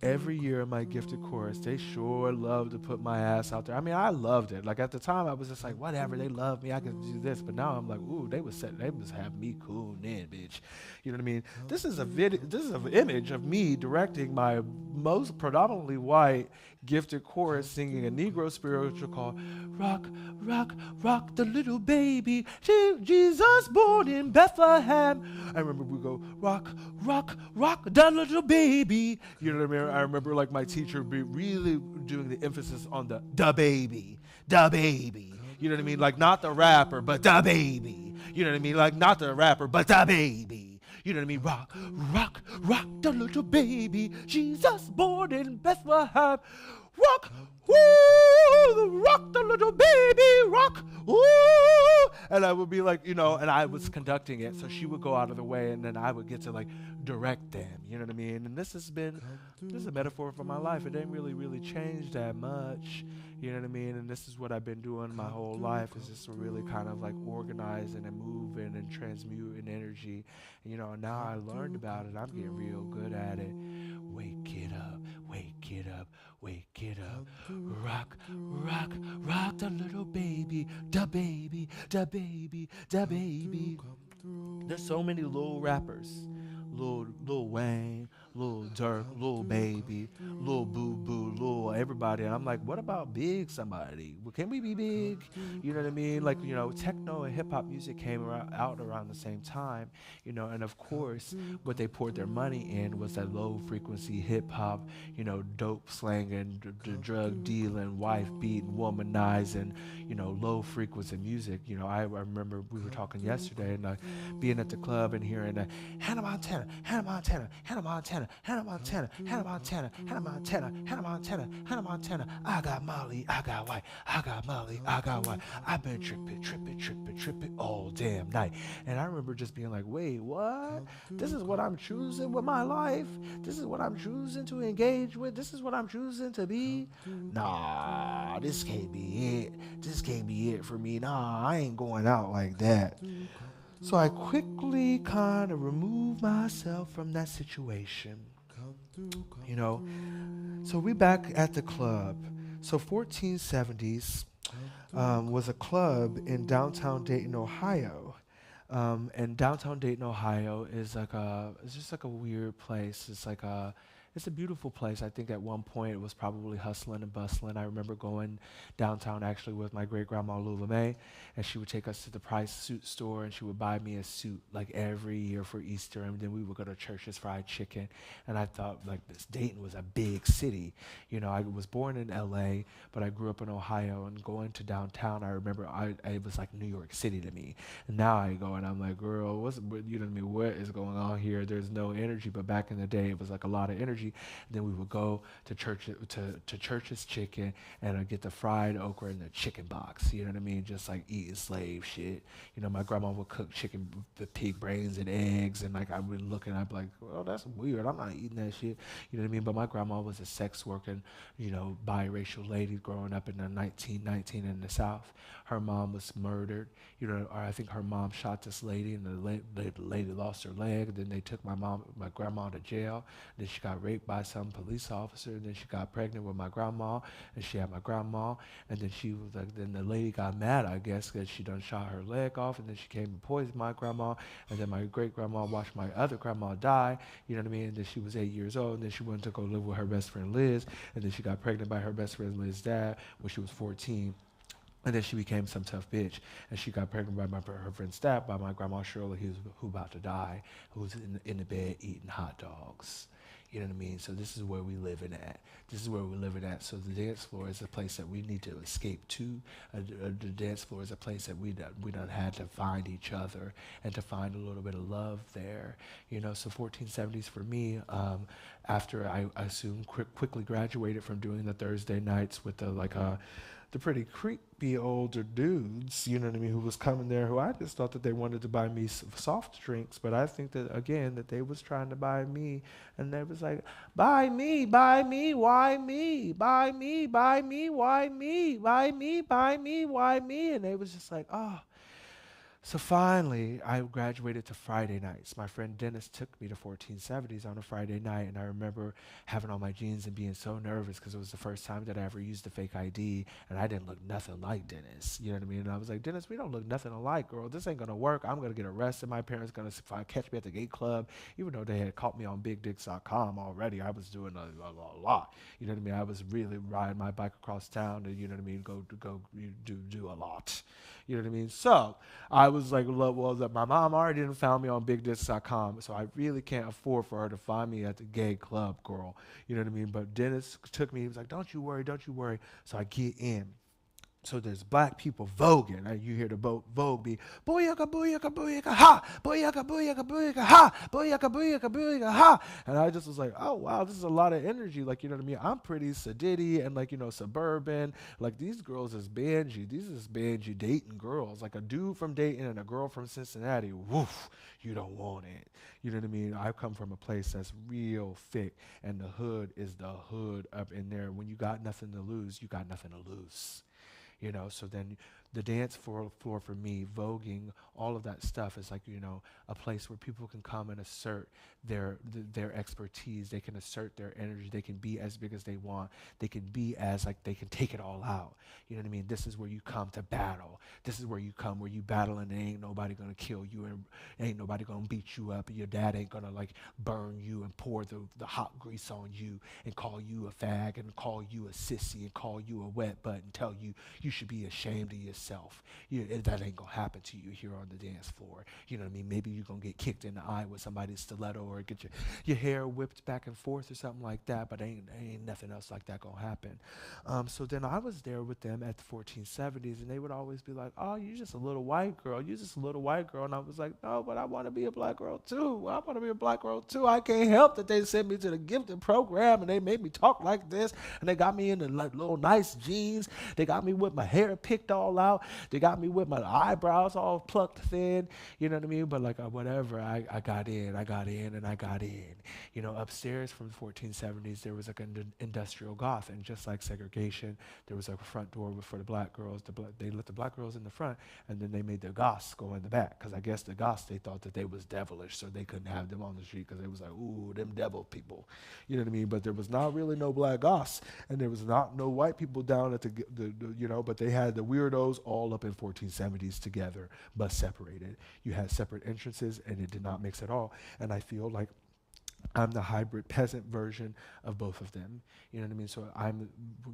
Every year in my gifted chorus, they sure love to put my ass out there. I mean, I loved it. Like at the time, I was just like, whatever, they love me, I can do this. But now I'm like, ooh, they was having me cool in, bitch. You know what I mean? This is an image of me directing my most predominantly white gifted chorus singing a Negro spiritual called Rock, Rock, Rock the Little Baby, Jesus born in Bethlehem. I remember we go, Rock, Rock, Rock the Little Baby. You know what I mean? I remember like my teacher be really doing the emphasis on the baby. You know what I mean? Like not the rapper, but the baby. You know what I mean? Like not the rapper, but the baby. You know what I mean? Rock, rock, rock the little baby, Jesus born in Bethlehem. Rock, woo, rock the little baby, rock, woo. And I would be like, you know, and I was conducting it, so she would go out of the way, and then I would get to like direct them. You know what I mean? And this is a metaphor for my life. It ain't really changed that much. You know what I mean? And this is what I've been doing my whole life, is just really kind of like organizing and moving and transmuting energy. And, you know, now I learned about it. I'm getting real good at it. Wake it up, wake it up, wake it up. Rock, rock, rock the little baby, the baby, the baby, the baby. There's so many little rappers. Lil Wayne, Lil Durk, Lil Baby, Lil Boo Boo, Lil everybody. And I'm like, what about big somebody? Well, can we be big? You know what I mean? Like, you know, techno and hip hop music came out around the same time, you know, and of course, what they poured their money in was that low frequency hip hop, you know, dope slanging, drug dealing, wife beating, womanizing, you know, low frequency music. You know, I remember we were talking yesterday and being at the club and hearing Hannah Montana, Hannah Montana, Hannah Montana, Hannah Montana, Hannah Montana, Hannah Montana, Hannah Montana, Hannah Montana. I got Molly, I got white, I got Molly, I got white. I've been tripping all damn night. And I remember just being like, wait, what? This is what I'm choosing with my life? This is what I'm choosing to engage with? This is what I'm choosing to be? Nah, this can't be it. This can't be it for me. Nah, I ain't going out like that. So I quickly kind of remove myself from that situation. You know, so we back at the club. So 1470's was a club in downtown Dayton, Ohio. And downtown Dayton, Ohio is it's just like a weird place. It's a beautiful place. I think at one point it was probably hustling and bustling. I remember going downtown actually with my great-grandma Lula Mae, and she would take us to the Price suit store, and she would buy me a suit like every year for Easter, and then we would go to Church's Fried Chicken. And I thought like this Dayton was a big city. You know, I was born in LA, but I grew up in Ohio, and going to downtown, I remember it was like New York City to me. And now I go and I'm like, girl, you know what I mean? What is going on here? There's no energy, but back in the day, it was like a lot of energy. Then we would go to Church's Chicken and I'd get the fried okra in the chicken box. You know what I mean? Just like eating slave shit. You know, my grandma would cook chicken, the pig brains and eggs, and like I would look and I'd be like, well, that's weird. I'm not eating that shit. You know what I mean? But my grandma was a sex working, you know, biracial lady growing up in the 1919 in the South. Her mom was murdered. You know, or I think her mom shot this lady, and the lady lost her leg. Then they took my grandma to jail. Then she got raped by some police officer. And then she got pregnant with my grandma, and she had my grandma. And then she was like, then the lady got mad, I guess, because she done shot her leg off. And then she came and poisoned my grandma. And then my great grandma watched my other grandma die. You know what I mean? And then she was 8 years old. And then she went to go live with her best friend Liz. And then she got pregnant by her best friend Liz's dad when she was 14. And then she became some tough bitch, and she got pregnant by her friend's dad, by my grandma Shirley, who about to die, who was in the bed eating hot dogs. You know what I mean? So this is where we living at. This is where we're living at. So the dance floor is a place that we need to escape to. The dance floor is a place that we done had to find each other and to find a little bit of love there. You know, so 1470's for me, after I assume quickly graduated from doing the Thursday nights with the pretty creepy older dudes, you know what I mean, who was coming there, who I just thought that they wanted to buy me soft drinks, but I think that, again, that they was trying to buy me, and they was like, buy me, why me? Buy me, why me? Buy me, why me? And they was just like, oh. So finally, I graduated to Friday nights. My friend Dennis took me to 1470's on a Friday night, and I remember having on my jeans and being so nervous because it was the first time that I ever used a fake ID, and I didn't look nothing like Dennis. You know what I mean? And I was like, Dennis, we don't look nothing alike, girl. This ain't going to work. I'm going to get arrested. My parents going to catch me at the gay club, even though they had caught me on bigdicks.com already. I was doing a lot. You know what I mean? I was really riding my bike across town to, you know what I mean, go do a lot. You know what I mean? So I was like, well, my mom already didn't found me on bigdicks.com, so I really can't afford for her to find me at the gay club, girl. You know what I mean? But Dennis took me. He was like, don't you worry. So I get in. So there's black people voguing. Right? You hear the vogue be, booyaka, booyaka, booyaka, ha! Booyaka, booyaka, booyaka, ha! Booyaka, booyaka, booyaka, ha! And I just was like, oh, wow, this is a lot of energy. Like, you know what I mean? I'm pretty sedity and, like, you know, suburban. Like, these girls is Banji. These is Banji Dayton girls. Like, a dude from Dayton and a girl from Cincinnati. Woof, you don't want it. You know what I mean? I come from a place that's real thick, and the hood is the hood up in there. When you got nothing to lose, you got nothing to lose. You know, so then the dance floor for me, voguing, all of that stuff is like, you know, a place where people can come and assert their expertise. They can assert their energy. They can be as big as they want. They can be as, like, they can take it all out. You know what I mean? This is where you come to battle. This is where you come, where you battle, and ain't nobody going to kill you, and ain't nobody going to beat you up, and your dad ain't going to, like, burn you and pour the hot grease on you and call you a fag and call you a sissy and call you a wet butt and tell you you should be ashamed of yourself. That ain't going to happen to you here on the dance floor. You know what I mean? Maybe you're going to get kicked in the eye with somebody's stiletto or get your hair whipped back and forth or something like that, but ain't nothing else like that going to happen. So then I was there with them at the 1470's, and they would always be like, oh, you just a little white girl. You just a little white girl. And I was like, no, but I want to be a black girl too. I want to be a black girl too. I can't help that they sent me to the gifted program, and they made me talk like this, and they got me in the, like, little nice jeans. They got me with my hair picked all out. out. They got me with my eyebrows all plucked thin, you know what I mean? But like whatever, I got in, and I got in. You know, upstairs from the 1470s, there was like an industrial goth, and just like segregation, there was like a front door for the black girls. They let the black girls in the front, and then they made the goths go in the back, because I guess the goths, they thought that they was devilish, so they couldn't have them on the street, because they was like, ooh, them devil people, you know what I mean? But there was not really no black goths, and there was not no white people down at the you know, but they had the weirdos all up in 1470s together, but separated. You had separate entrances, and it did not mix at all. And I feel like I'm the hybrid peasant version of both of them. You know what I mean? So I'm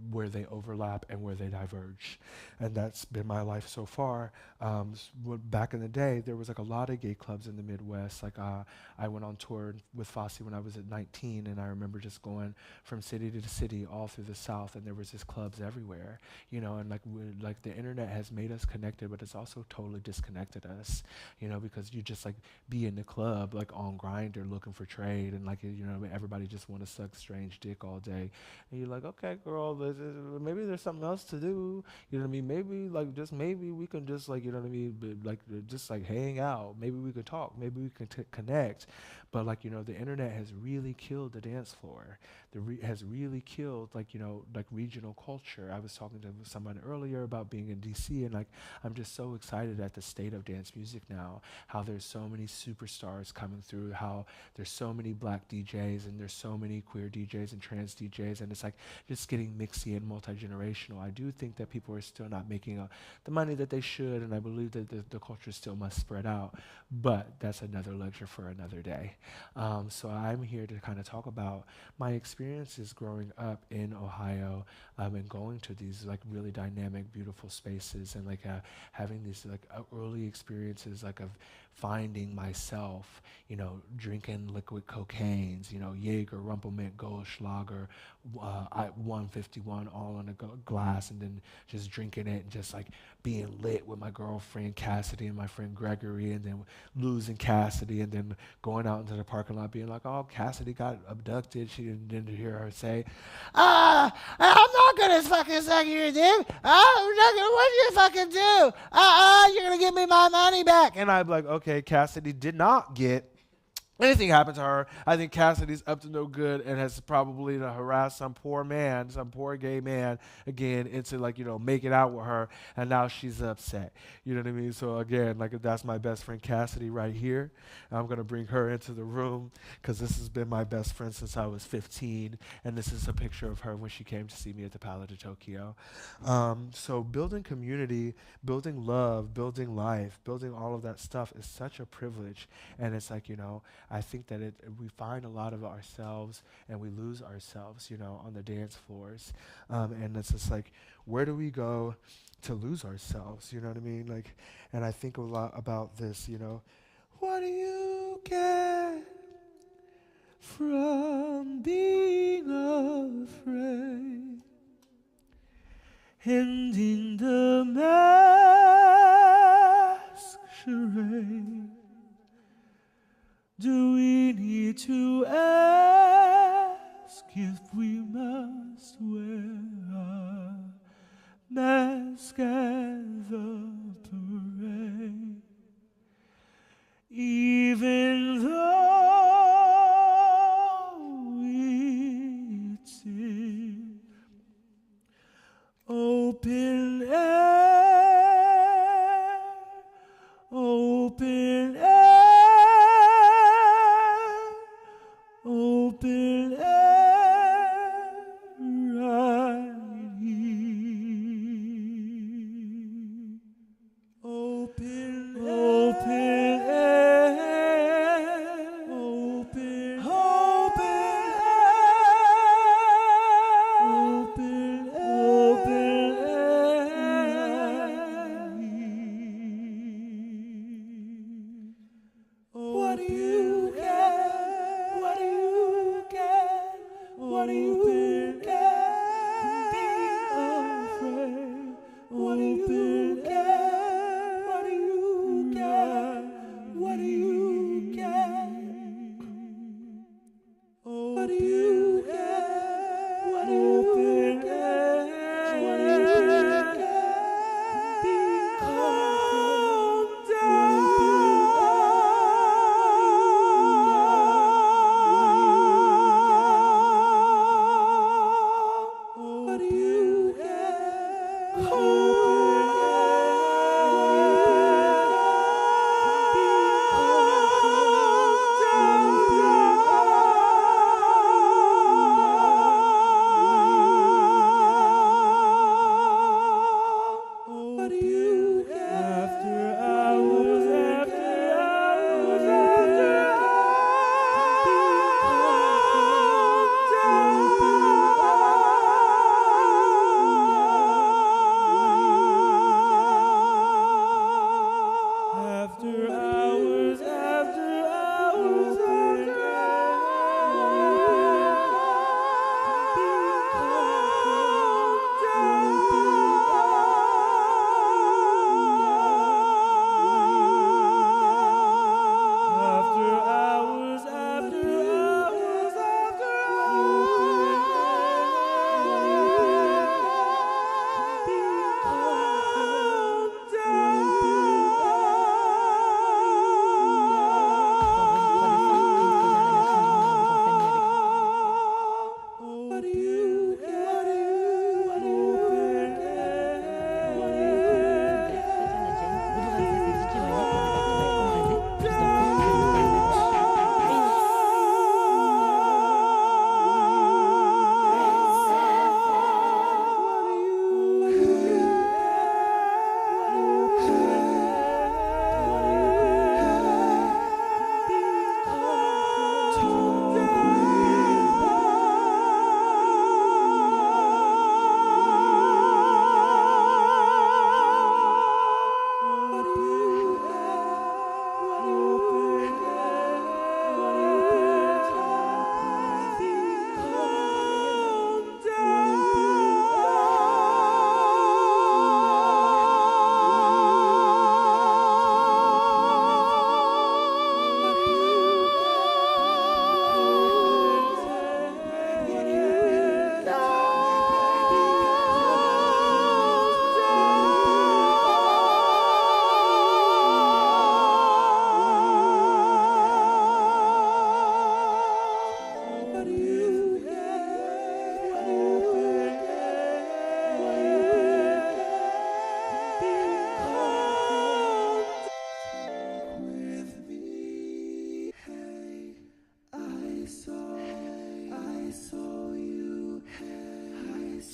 where they overlap and where they diverge. And that's been my life so far. Back in the day, there was like a lot of gay clubs in the Midwest. Like I went on tour with Fosse when I was at 19, and I remember just going from city to city all through the South, and there was just clubs everywhere. You know, and like the internet has made us connected, but it's also totally disconnected us. You know, because you just like be in the club like on Grindr looking for trade, and like, you know, everybody just want to suck strange dick all day, and you're like, okay, girl, maybe there's something else to do. You know what I mean? Maybe like just maybe we can just like, you know what I mean, like just like hang out. Maybe we could talk. Maybe we can connect. But like, you know, the internet has really killed the dance floor. Has really killed like, you know, like regional culture. I was talking to someone earlier about being in DC, and like I'm just so excited at the state of dance music now. How there's so many superstars coming through. How there's so many black DJs, and there's so many queer DJs and trans DJs, and it's like just getting mixy and multi-generational. I do think that people are still not making the money that they should, and I believe that the culture still must spread out, but that's another lecture for another day. So I'm here to kind of talk about my experiences growing up in Ohio, and going to these like really dynamic, beautiful spaces, and like having these like early experiences like of finding myself, you know, drinking liquid cocaines, you know, Jaeger, Rumpelmint, Goldschlager, 151 all in a glass, and then just drinking it and just like being lit with my girlfriend Cassidy and my friend Gregory, and then losing Cassidy, and then going out into the parking lot being like, oh, Cassidy got abducted. She didn't hear her say, I'm not gonna fucking suck your dick. What do you fucking do? You're gonna give me my money back. And I'm like, okay, Cassidy did not get anything happened to her. I think Cassidy's up to no good and has probably harassed some poor man, some poor gay man again into like, you know, making out with her, and now she's upset. You know what I mean? So again, like that's my best friend Cassidy right here. I'm gonna bring her into the room because this has been my best friend since I was 15, and this is a picture of her when she came to see me at the Palais De Tokyo. So building community, building love, building life, building all of that stuff is such a privilege, and it's like, you know, I think that we find a lot of ourselves and we lose ourselves, you know, on the dance floors. And it's just like, where do we go to lose ourselves? You know what I mean? Like, and I think a lot about this, you know, what do you get from being afraid? Ending the mask charade. Do we need to ask if we must wear a mask at the parade? Even though it's in open air, open air. Open air right here. Open air. Open air. Open air. What do you get? What do you get? What do you get from being afraid? What do you get? What do you get? What do you get? What do you get? What do you get? What do you get from being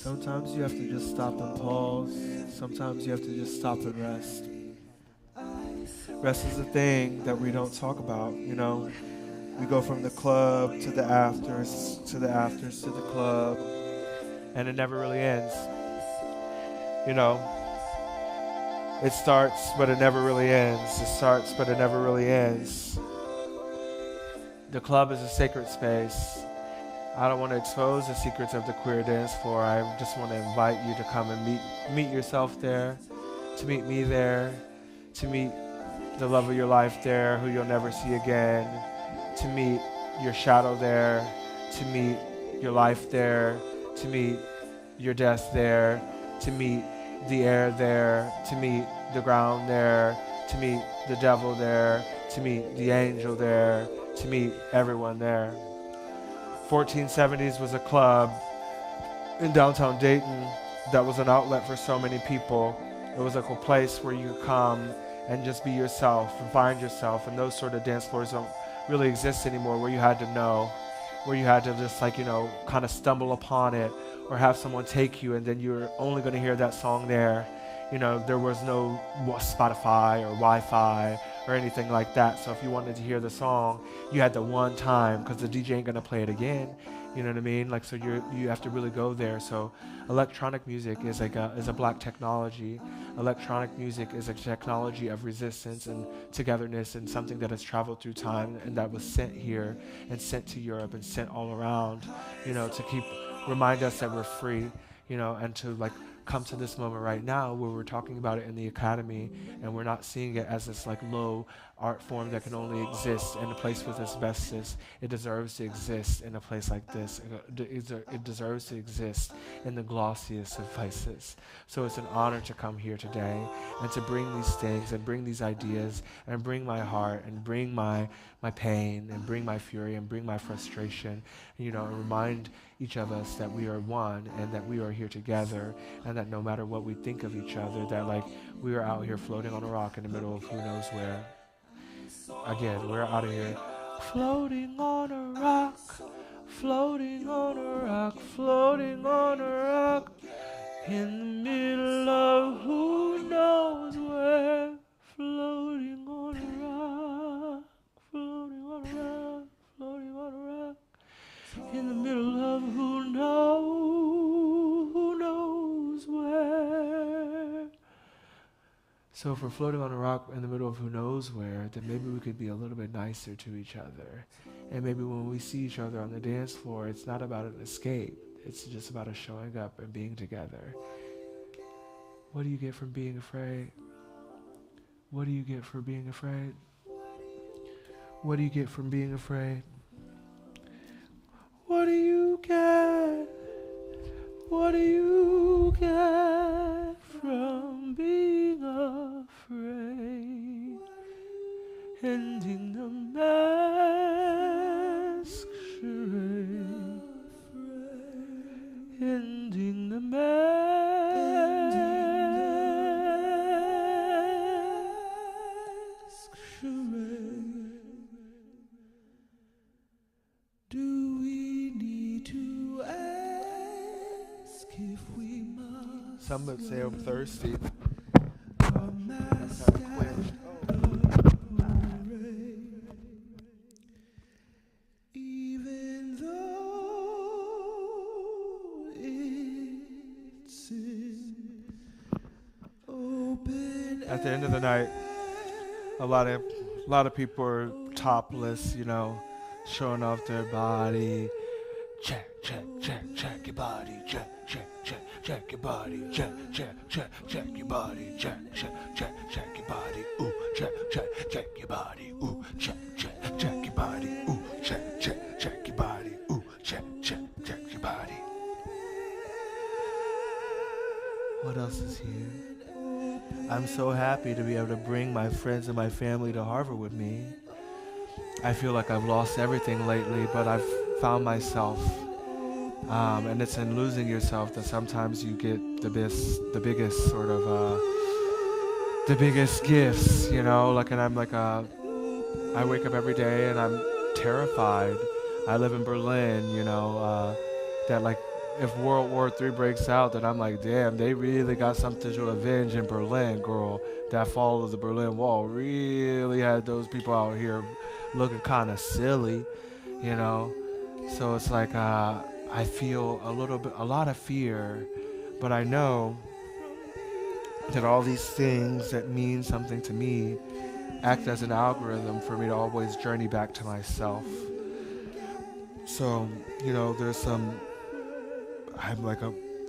Sometimes you have to just stop and pause. Sometimes you have to just stop and rest. Rest is a thing that we don't talk about, you know. We go from the club to the afters, to the afters to the club, and it never really ends. You know, it starts, but it never really ends. It starts, but it never really ends. The club is a sacred space. I don't want to expose the secrets of the queer dance floor. I just want to invite you to come and meet yourself there, to meet me there, to meet the love of your life there, who you'll never see again, to meet your shadow there, to meet your life there, to meet your death there, to meet the air there, to meet the ground there, to meet the devil there, to meet the angel there, to meet everyone there. 1470's was a club in downtown Dayton that was an outlet for so many people. It was like a place where you could come and just be yourself and find yourself, and those sort of dance floors don't really exist anymore, where you had to know, where you had to just like, you know, kind of stumble upon it or have someone take you and then you're only going to hear that song there. You know, there was no Spotify or Wi-Fi or anything like that. So if you wanted to hear the song, you had the one time, because the DJ ain't gonna play it again. You know what I mean? Like, so you have to really go there. So electronic music is like is a black technology. Electronic music is a technology of resistance and togetherness, and something that has traveled through time and that was sent here and sent to Europe and sent all around, you know, to remind us that we're free, you know, and to like come to this moment right now where we're talking about it in the academy and we're not seeing it as this like low art form that can only exist in a place with asbestos. It deserves to exist in a place like this. It deserves to exist in the glossiest of places. So it's an honor to come here today and to bring these things and bring these ideas and bring my heart and bring my pain and bring my fury and bring my frustration, you know, and remind each of us that we are one and that we are here together, and that no matter what we think of each other, that like we are out here floating on a rock in the middle of who knows where. Again, we're out of here floating on a rock, floating on a rock, floating on a rock, in the middle of who knows where, floating on a rock, floating on a rock, floating on a rock, in the middle of who knows where. So if we're floating on a rock in the middle of who knows where, then maybe we could be a little bit nicer to each other. And maybe when we see each other on the dance floor, it's not about an escape. It's just about us showing up and being together. What do you get from being afraid? What do you get for being afraid? What do you get from being afraid? What do you get? What do you get from being afraid? Ending the mask charade. Ending the mask charade. Do we need to ask if we must? Some would say I'm thirsty. Even though it's open. At the end of the night, a lot of people are topless, you know, showing off their body. Check your body. Check your body. Check your body. Check your body. Ooh, check your body. Ooh, check your body. Ooh, check your body. Ooh, check your body. What else is here? I'm so happy to be able to bring my friends and my family to Harvard with me. I feel like I've lost everything lately, but I've found myself. And it's in losing yourself that sometimes you get the biggest sort of, the biggest gifts, you know, like, and I'm like, I wake up every day and I'm terrified. I live in Berlin, you know, that like if World War III breaks out, then I'm like, damn, they really got something to avenge in Berlin, girl. That fall of the Berlin Wall really had those people out here looking kind of silly, you know. So it's like I feel a lot of fear, but I know that all these things that mean something to me act as an algorithm for me to always journey back to myself. So, you know, I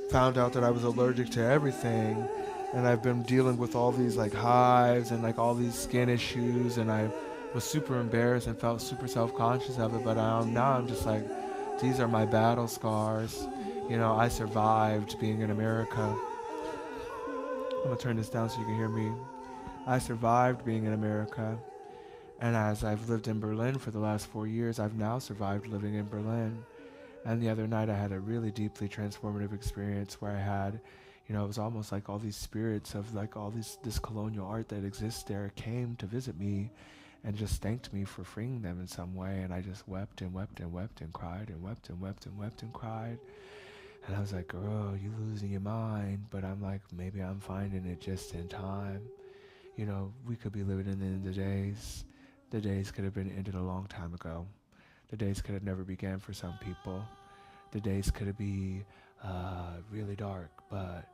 found out that I was allergic to everything, and I've been dealing with all these like hives and like all these skin issues, and I was super embarrassed and felt super self-conscious of it, but now I'm just like, these are my battle scars. You know, I survived being in America. I'm gonna turn this down so you can hear me. I survived being in America, and as I've lived in Berlin for the last 4 years, I've now survived living in Berlin. And the other night I had a really deeply transformative experience where I had, you know, it was almost like all these spirits of like all this colonial art that exists there came to visit me and just thanked me for freeing them in some way. And I just wept and wept and wept and cried and wept and wept and wept and cried. And I was like, girl, you losing your mind. But I'm like, maybe I'm finding it just in time. You know, we could be living in the days. The days could have been ended a long time ago. The days could have never began for some people. The days could have been really dark, but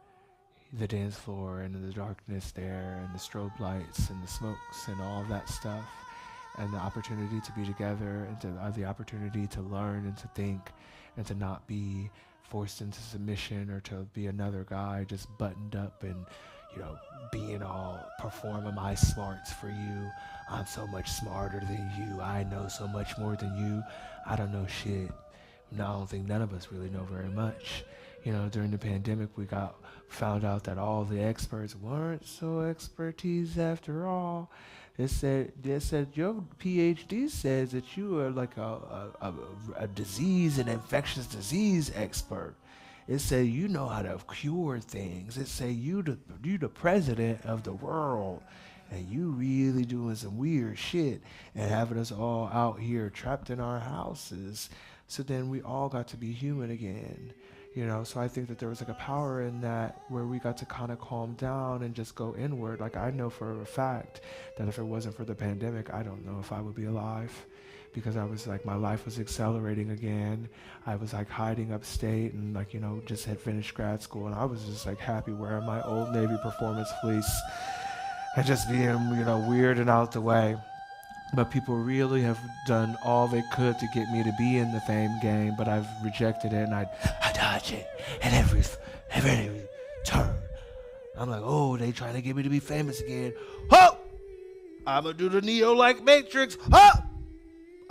the dance floor and the darkness there and the strobe lights and the smokes and all of that stuff and the opportunity to be together and to the opportunity to learn and to think and to not be forced into submission or to be another guy just buttoned up and, you know, being all performing my smarts for you. I'm so much smarter than you. I know so much more than you. I don't know shit. No, I don't think none of us really know very much. You know, during the pandemic, we found out that all the experts weren't so expertise after all. They said your PhD says that you are like a disease and infectious disease expert. It said you know how to cure things. It said you the president of the world, and you really doing some weird shit and having us all out here trapped in our houses. So then we all got to be human again. You know, so I think that there was like a power in that where we got to kind of calm down and just go inward. Like I know for a fact that if it wasn't for the pandemic, I don't know if I would be alive, because I was like, my life was accelerating again. I was like hiding upstate and like, you know, just had finished grad school, and I was just like happy wearing my Old Navy performance fleece and just being, you know, weird and out the way. But people really have done all they could to get me to be in the fame game, but I've rejected it, and I dodge it at every turn. I'm like, oh, they trying to get me to be famous again. Huh! I'm going to do the Neo-like Matrix. Huh!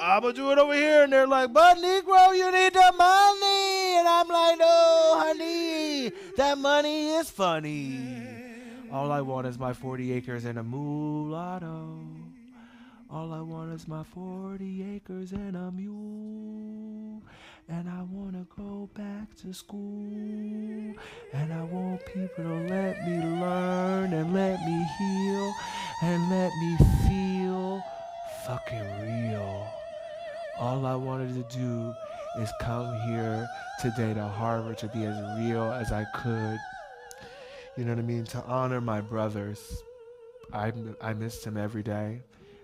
I'm going to do it over here. And they're like, but Negro, you need the money. And I'm like, no, honey, that money is funny. All I want is my 40 acres and a mulatto. All I want is my 40 acres and a mule. And I want to go back to school. And I want people to let me learn and let me heal and let me feel fucking real. All I wanted to do is come here today to Harvard to be as real as I could. You know what I mean? To honor my brothers. I miss them every day.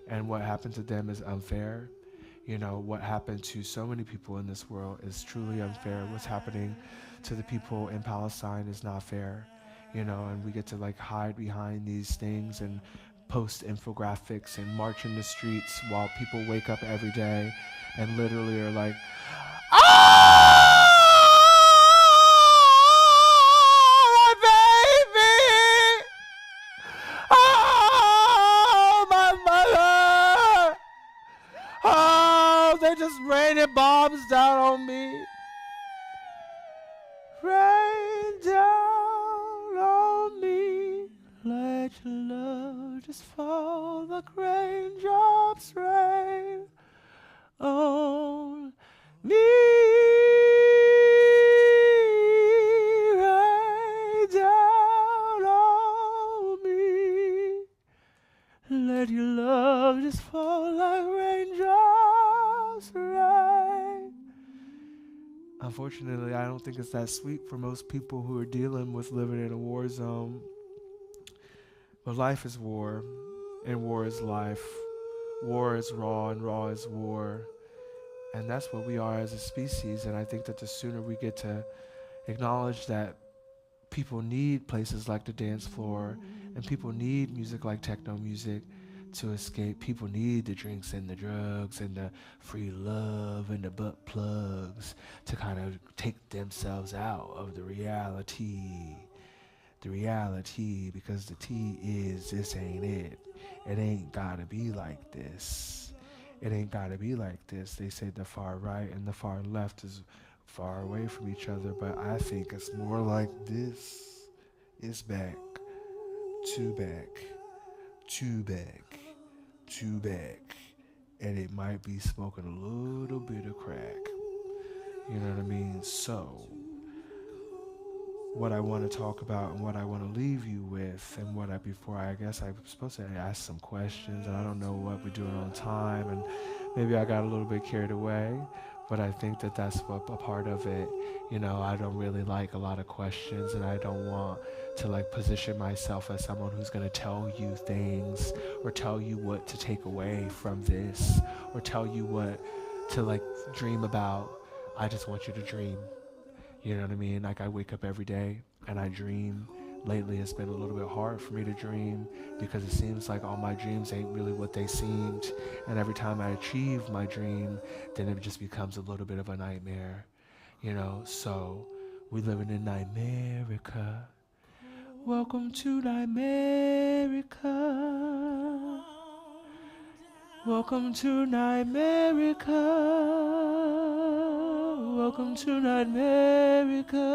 And what happened to them is unfair. You know, what happened to so many people in this world is truly unfair. What's happening to the people in Palestine is not fair. You know, and we get to like hide behind these things and post infographics and march in the streets while people wake up every day and literally are like, just raining bombs down on me. Rain down on me. Let your love just fall like raindrops rain on me. Rain down on me. Let your love just fall like raindrops rain unfortunately, I don't think it's that sweet for most people who are dealing with living in a war zone. But life is war, and war is life. War is raw, and raw is war. And that's what we are as a species. And I think that the sooner we get to acknowledge that people need places like the dance floor, and people need music like techno music to escape. People need the drinks and the drugs and the free love and the butt plugs to kind of take themselves out of the reality. The reality, because the T is, this ain't it. It ain't gotta be like this. It ain't gotta be like this. They say the far right and the far left is far away from each other, but I think it's more like this. It's back, two back, two back, two back, and it might be smoking a little bit of crack. You know what I mean? So, what I want to talk about and what I want to leave you with, and what I guess I'm supposed to ask some questions, and I don't know what we're doing on time, and maybe I got a little bit carried away, but I think that that's a part of it. You know, I don't really like a lot of questions, and I don't want to like position myself as someone who's going to tell you things or tell you what to take away from this or tell you what to like dream about. I just want you to dream. You know what I mean? Like I wake up every day and I dream. Lately it's been a little bit hard for me to dream because it seems like all my dreams ain't really what they seemed. And every time I achieve my dream, then it just becomes a little bit of a nightmare. You know, so we living in Nightmerica. Welcome to Nightmerica. Welcome to Nightmerica. Welcome to Nightmerica.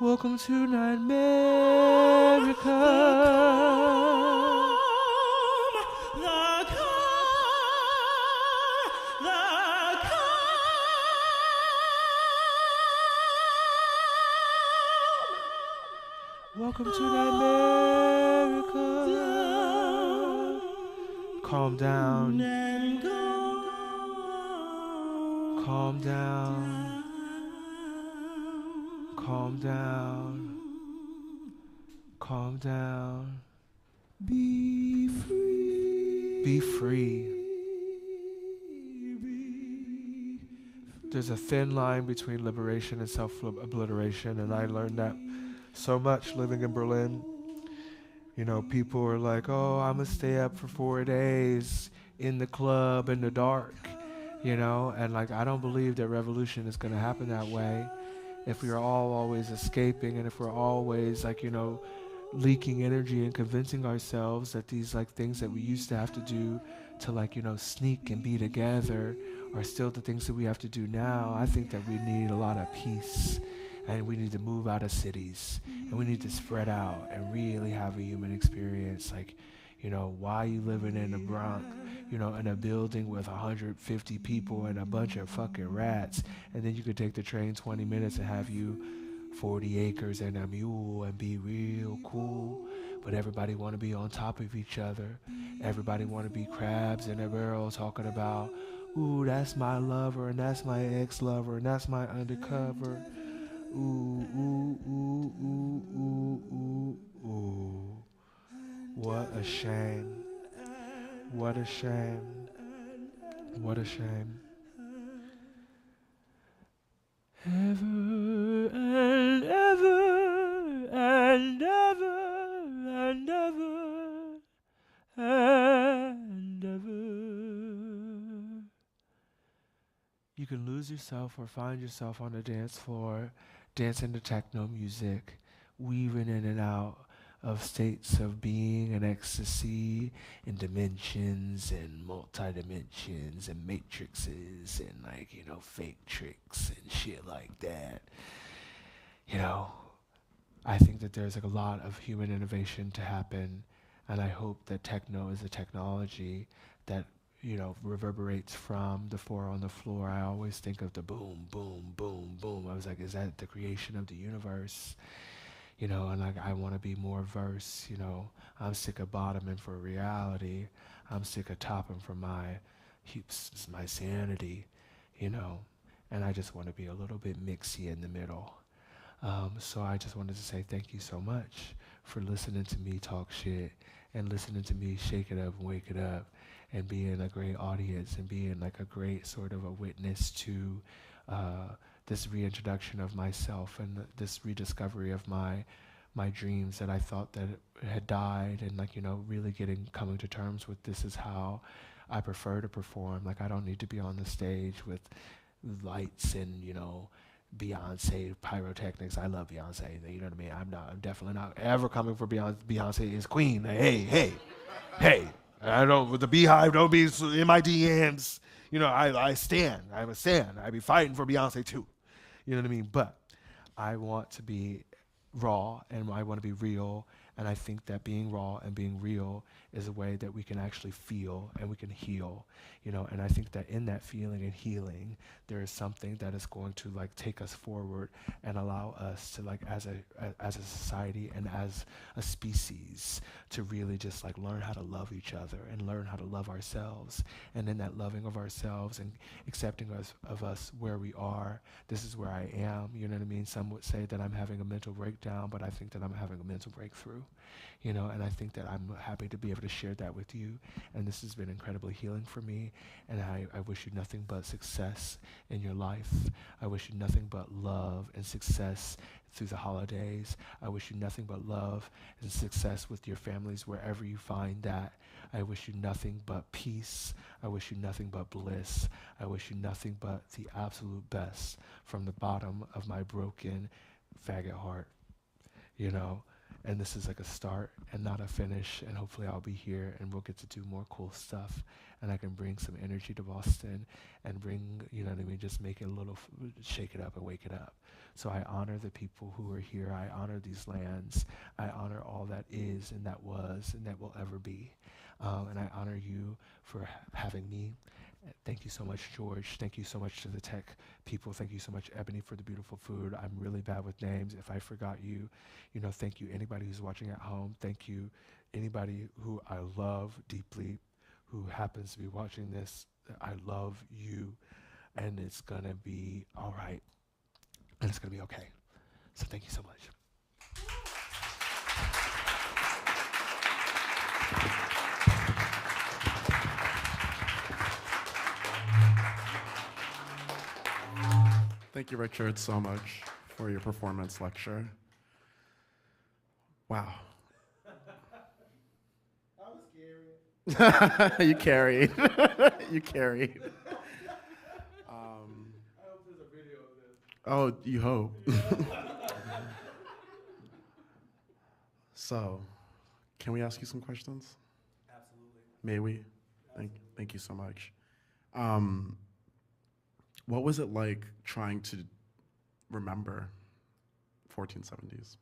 Welcome to Nightmerica. Welcome to Nightmerica. Calm down. Calm down. Calm down. Calm down. Be free. Be free. There's a thin line between liberation and self-obliteration, and I learned that so much living in Berlin. You know, people are like, oh, I'm gonna stay up for 4 days in the club in the dark, you know, and like I don't believe that revolution is gonna happen that way. If we are all always escaping, and if we're always like, you know, leaking energy and convincing ourselves that these like things that we used to have to do to like, you know, sneak and be together are still the things that we have to do now, I think that we need a lot of peace. And we need to move out of cities, and we need to spread out and really have a human experience. Like, you know, why you living in a Bronx, you know, in a building with 150 people and a bunch of fucking rats, and then you could take the train 20 minutes and have you 40 acres and a mule and be real cool. But everybody want to be on top of each other. Everybody want to be crabs in a barrel talking about, ooh, that's my lover, and that's my ex-lover, and that's my undercover. Ooh, ooh, ooh, ooh, ooh, ooh, ooh. What a shame. What a shame. What a shame. Ever and ever and ever and ever and ever. You can lose yourself or find yourself on the dance floor, dancing to techno music, weaving in and out of states of being and ecstasy and dimensions and multi-dimensions and matrices and like, you know, fake tricks and shit like that. You know, I think that there's like a lot of human innovation to happen, and I hope that techno is a technology that, you know, reverberates from the four on the floor. I always think of the boom, boom, boom, boom. I was like, is that the creation of the universe? You know, and like I want to be more verse, you know. I'm sick of bottoming for reality. I'm sick of topping for my sanity. you know, and I just want to be a little bit mixy in the middle. So I just wanted to say thank you so much for listening to me talk shit and listening to me shake it up and wake it up and being a great audience and being like a great sort of a witness to this reintroduction of myself and this rediscovery of my dreams that I thought that had died, and like, you know, really coming to terms with this is how I prefer to perform. Like, I don't need to be on the stage with lights and, you know, Beyonce pyrotechnics. I love Beyonce. You know what I mean? I'm definitely not ever coming for Beyonce. Beyonce is queen. Hey. I don't, with the Beehive, don't be in my DMs. You know, I stand. I'm a stand. I be fighting for Beyonce too. You know what I mean? But I want to be raw and I want to be real. And I think that being raw and being real is a way that we can actually feel and we can heal, you know. And I think that in that feeling and healing, there is something that is going to like take us forward and allow us to like as a society and as a species to really just like learn how to love each other and learn how to love ourselves. And in that loving of ourselves and accepting of us where we are, this is where I am, you know what I mean? Some would say that I'm having a mental breakdown, but I think that I'm having a mental breakthrough. You know, and I think that I'm happy to be able to share that with you. And this has been incredibly healing for me. And I wish you nothing but success in your life. I wish you nothing but love and success through the holidays. I wish you nothing but love and success with your families wherever you find that. I wish you nothing but peace. I wish you nothing but bliss. I wish you nothing but the absolute best from the bottom of my broken faggot heart, you know. And this is like a start and not a finish, and hopefully I'll be here and we'll get to do more cool stuff, and I can bring some energy to Boston and bring, you know what I mean, just make it a little, shake it up and wake it up. So I honor the people who are here. I honor these lands. I honor all that is and that was and that will ever be. And I honor you for having me. Thank you so much, George. Thank you so much to the tech people. Thank you so much, Ebony, for the beautiful food. I'm really bad with names. If I forgot you, you know, thank you. Anybody who's watching at home, thank you. Anybody who I love deeply, who happens to be watching this, I love you. And it's gonna be all right. And it's gonna be okay. So thank you so much. Thank you, Richard, so much for your performance lecture. Wow. I was scary. You carried. You carried. I hope there's a video of this. Oh, you hope. So, can we ask you some questions? Absolutely. May we? Thank you so much. What was it like trying to remember 1470s?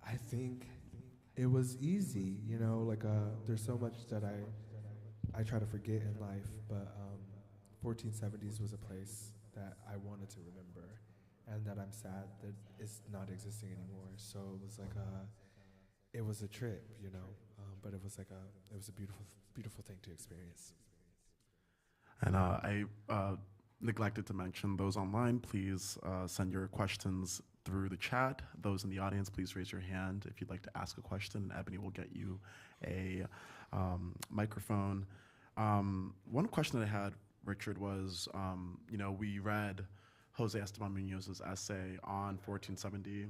I think it was easy, you know, like there's so much that I try to forget in life, but 1470s was a place that I wanted to remember and that I'm sad that it's not existing anymore. So it was a trip, you know, but it was a beautiful thing to experience. And I neglected to mention those online. Please send your questions through the chat. Those in the audience, please raise your hand if you'd like to ask a question, and Ebony will get you a microphone. One question that I had, Richard, was, you know, we read Jose Esteban Munoz's essay on 1470,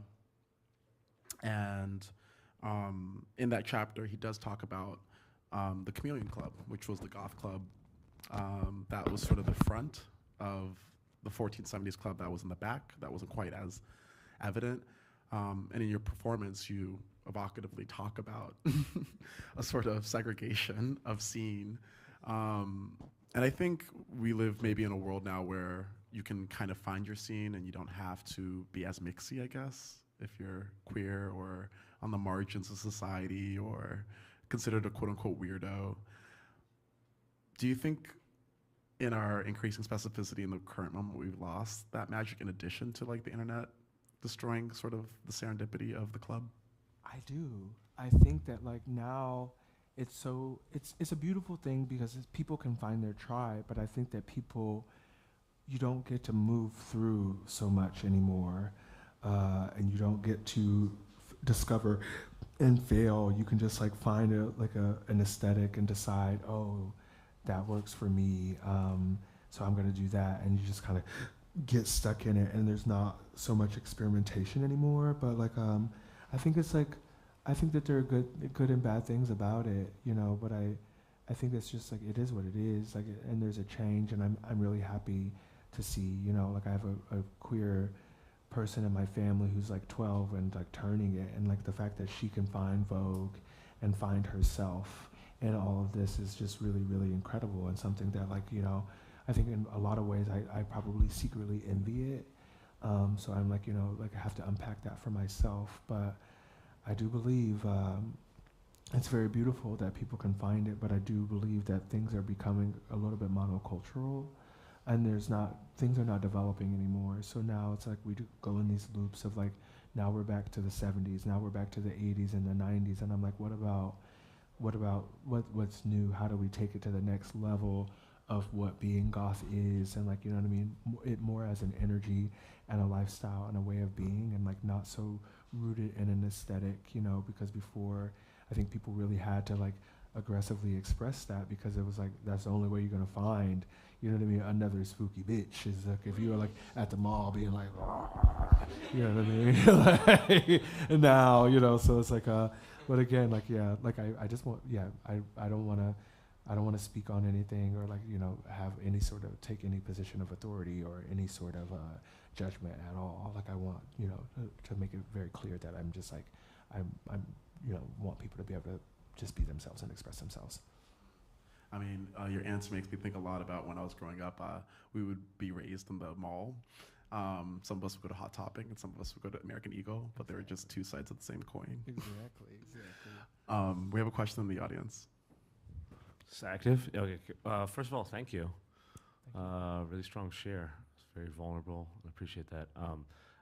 and in that chapter, he does talk about the Chameleon Club, which was the goth club that was sort of the front of the 1470s club that was in the back, that wasn't quite as evident. And in your performance, you evocatively talk about a sort of segregation of scene. And I think we live maybe in a world now where you can kind of find your scene and you don't have to be as mixy, I guess, if you're queer or on the margins of society or considered a quote-unquote weirdo. Do you think in our increasing specificity in the current moment we've lost that magic in addition to like the internet destroying sort of the serendipity of the club? I do. I think that like now it's a beautiful thing because people can find their tribe, but I think that people you don't get to move through so much anymore, and you don't get to discover and fail. You can just like find an aesthetic and decide, oh, that works for me, so I'm gonna do that, and you just kind of get stuck in it, and there's not so much experimentation anymore. But like I think it's like, I think that there are good and bad things about it, you know, but I think it's just like, it is what it is, like, and there's a change, and I'm really happy to see, you know, like I have a queer person in my family who's like 12 and like turning it, and like the fact that she can find Vogue and find herself and all of this is just really, really incredible, and something that, like, you know, I think in a lot of ways I probably secretly envy it. So I'm like, you know, like I have to unpack that for myself, but I do believe it's very beautiful that people can find it, but I do believe that things are becoming a little bit monocultural, and things are not developing anymore. So now it's like we do go in these loops of like, now we're back to the 70s, now we're back to the 80s and the 90s, and I'm like, what's new? How do we take it to the next level of what being goth is, and like, you know what I mean, it more as an energy and a lifestyle and a way of being, and like not so rooted in an aesthetic, you know, because before I think people really had to like aggressively express that, because it was like, that's the only way you're gonna find, you know what I mean, another spooky bitch, is like if you were like at the mall being like, you know what I mean, like, and now, you know, so it's like, but again, like, yeah, like I just want, yeah, I don't want to speak on anything, or like, you know, have any sort of, take any position of authority or any sort of judgment at all. Like I want, you know, to make it very clear that I'm just like, I'm, you know, want people to be able to just be themselves and express themselves. I mean, your answer makes me think a lot about when I was growing up. We would be raised in the mall. Some of us would go to Hot Topic, and some of us would go to American Eagle, but they were just two sides of the same coin. Exactly. We have a question in the audience. It's active. Okay. First of all, thank you. Really strong share. It's very vulnerable. I appreciate that. I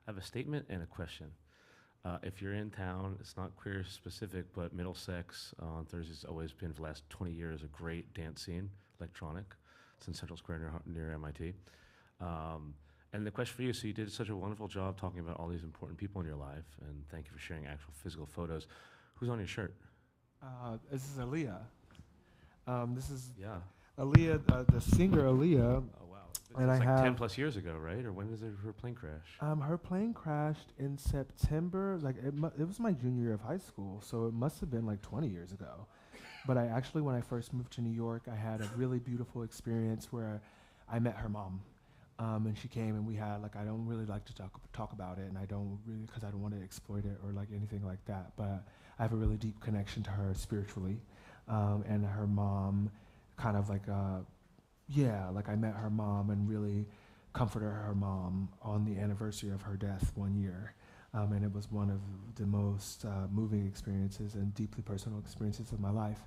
have a statement and a question. If you're in town, it's not queer specific, but Middlesex on Thursday's always been, for the last 20 years, a great dance scene, electronic. It's in Central Square near MIT. And the question for you, so you did such a wonderful job talking about all these important people in your life, and thank you for sharing actual physical photos. Who's on your shirt? This is Aaliyah. This is Yeah. Aaliyah, the singer Aaliyah. Oh, wow. And It's I like have 10 plus years ago, right? Or when did her plane crash? her plane crashed in September. Like it was my junior year of high school, so it must have been like 20 years ago. But I actually, when I first moved to New York, I had a really beautiful experience where I met her mom. And she came, and we had, like, I don't really like to talk about it, and I don't really, because I don't want to exploit it or like anything like that, but I have a really deep connection to her spiritually. And her mom kind of like, like I met her mom and really comforted her mom on the anniversary of her death one year. And it was one of the most moving experiences and deeply personal experiences of my life.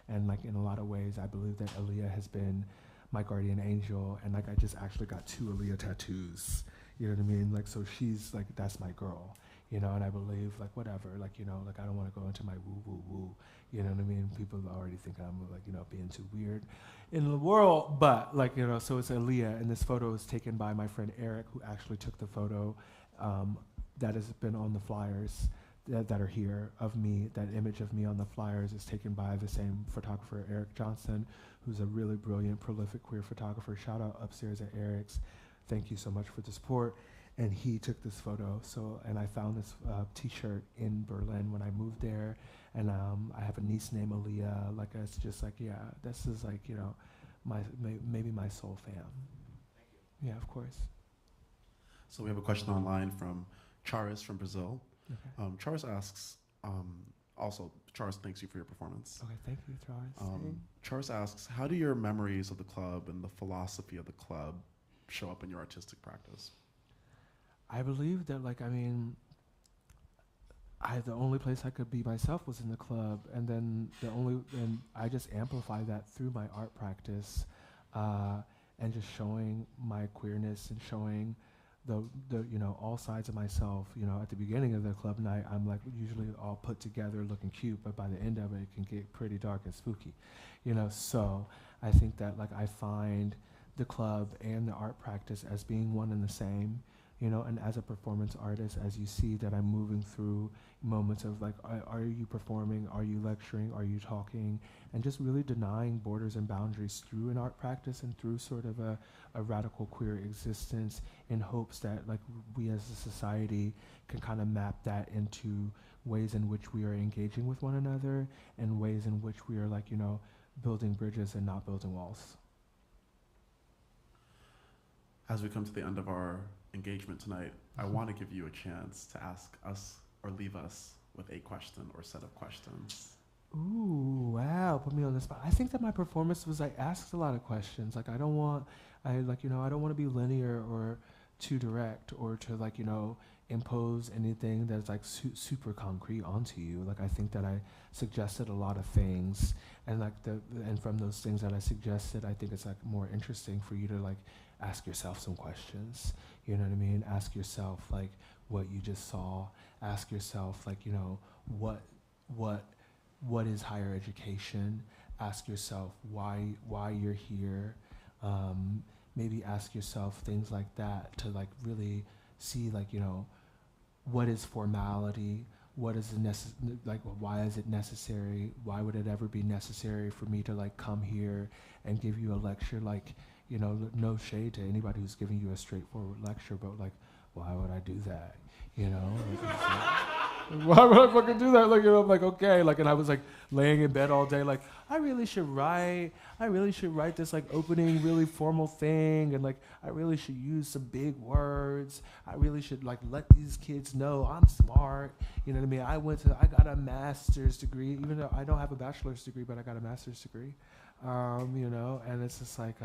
And like in a lot of ways, I believe that Aaliyah has been my guardian angel, and like I just actually got 2 Aaliyah tattoos, you know what I mean? Like, so she's like, that's my girl, you know, and I believe like whatever, like, you know, like I don't want to go into my woo, you know what I mean? People already think I'm like, you know, being too weird in the world, but like, you know, so it's Aaliyah, and this photo is taken by my friend Eric, who actually took the photo that has been on the flyers that are here of me. That image of me on the flyers is taken by the same photographer, Eric Johnson, who's a really brilliant, prolific queer photographer. Shout out upstairs at Eric's. Thank you so much for the support. And he took this photo. So, and I found this t-shirt in Berlin when I moved there. And I have a niece named Aaliyah. Like, it's just like, yeah, this is like, you know, maybe my soul fam. Thank you. Yeah, of course. So we have a question online from Charis from Brazil. Okay. Charis asks, also, Charis thanks you for your performance. Okay, thank you, Charles. Charis asks, how do your memories of the club and the philosophy of the club show up in your artistic practice? I believe that, like, I mean, the only place I could be myself was in the club, and then and I just amplify that through my art practice, and just showing my queerness and showing the you know, all sides of myself. You know, at the beginning of the club night, I'm like usually all put together, looking cute, but by the end of it, it can get pretty dark and spooky, you know. So I think that, like, I find the club and the art practice as being one and the same, you know, and as a performance artist, as you see that I'm moving through moments of like, are you performing, are you lecturing, are you talking, and just really denying borders and boundaries through an art practice and through sort of a radical queer existence in hopes that like we as a society can kind of map that into ways in which we are engaging with one another and ways in which we are like, you know, building bridges and not building walls. As we come to the end of our engagement tonight, I want to give you a chance to ask us or leave us with a question or set of questions. Ooh, wow, put me on the spot. I think that my performance was, I asked a lot of questions. Like, I don't want to be linear or too direct or to like, you know, impose anything that's like super concrete onto you. Like, I think that I suggested a lot of things, and like and from those things that I suggested, I think it's like more interesting for you to like ask yourself some questions. You know what I mean? Ask yourself like what you just saw. Ask yourself like, you know, what is higher education? Ask yourself why you're here. Maybe ask yourself things like that to like really see like, you know, what is formality? What is why is it necessary? Why would it ever be necessary for me to like come here and give you a lecture? Like, you know, no shade to anybody who's giving you a straightforward lecture, but like, why would I do that? You know, like, why would I fucking do that? Like, you know, I'm like, okay, like, and I was like laying in bed all day, like, I really should write this like opening really formal thing, and like, I really should use some big words. I really should like let these kids know I'm smart. You know what I mean? I got a master's degree, even though I don't have a bachelor's degree, but I got a master's degree. You know, and it's just like,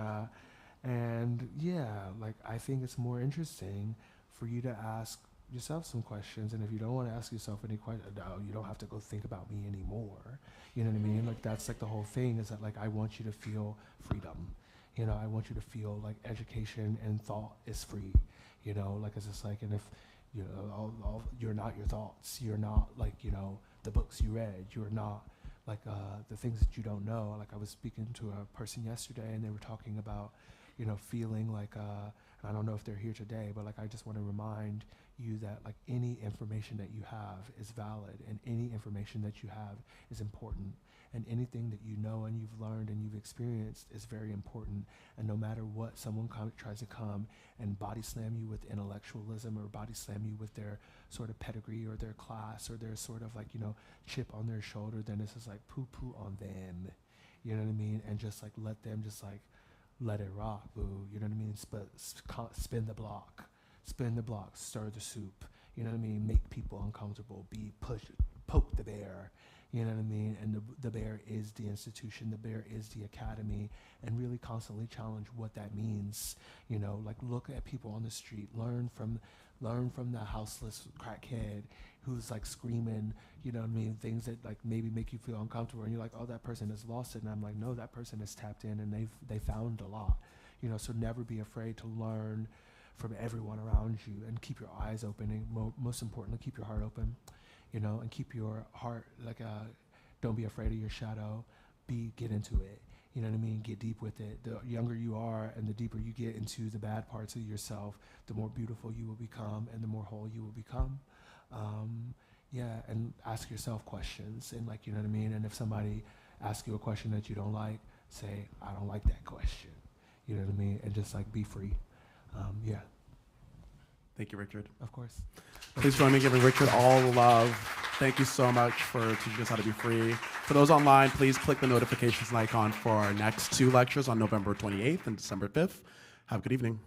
and yeah, like, I think it's more interesting for you to ask yourself some questions, and if you don't want to ask yourself any questions, no, you don't have to go think about me anymore. You know what I mean? Like, that's like the whole thing, is that like, I want you to feel freedom. You know, I want you to feel like education and thought is free. You know, like, it's just like, and if, you know, you're not your thoughts, you're not like, you know, the books you read, you're not like the things that you don't know. Like, I was speaking to a person yesterday, and they were talking about, you know, feeling like, and I don't know if they're here today, but like, I just want to remind you that like any information that you have is valid, and any information that you have is important, and anything that you know and you've learned and you've experienced is very important. And no matter what someone tries to come and body slam you with intellectualism, or body slam you with their sort of pedigree or their class or their sort of like, you know, chip on their shoulder, then it's just like poo on them. You know what I mean? And just like let them just like let it rock, boo. You know what I mean? Spin the block. Spin the block, stir the soup, you know what I mean? Make people uncomfortable, poke the bear, you know what I mean? And the bear is the institution, the bear is the academy, and really constantly challenge what that means. You know, like, look at people on the street, learn from the houseless crackhead who's like screaming, you know what I mean, things that like maybe make you feel uncomfortable, and you're like, oh, that person has lost it, and I'm like, no, that person is tapped in, and they found a lot, you know. So never be afraid to learn from everyone around you, and keep your eyes open, and most importantly, keep your heart open, you know, and keep your heart like don't be afraid of your shadow. Get into it, you know what I mean? Get deep with it. The younger you are and the deeper you get into the bad parts of yourself, the more beautiful you will become, and the more whole you will become. Yeah, and ask yourself questions, and like, you know what I mean? And if somebody asks you a question that you don't like, say, I don't like that question, you know what I mean? And just like be free. Yeah. Thank you, Richard. Of course. Please join me in giving Richard all the love. Thank you so much for teaching us how to be free. For those online, please click the notifications icon for our next 2 lectures on November 28th and December 5th. Have a good evening.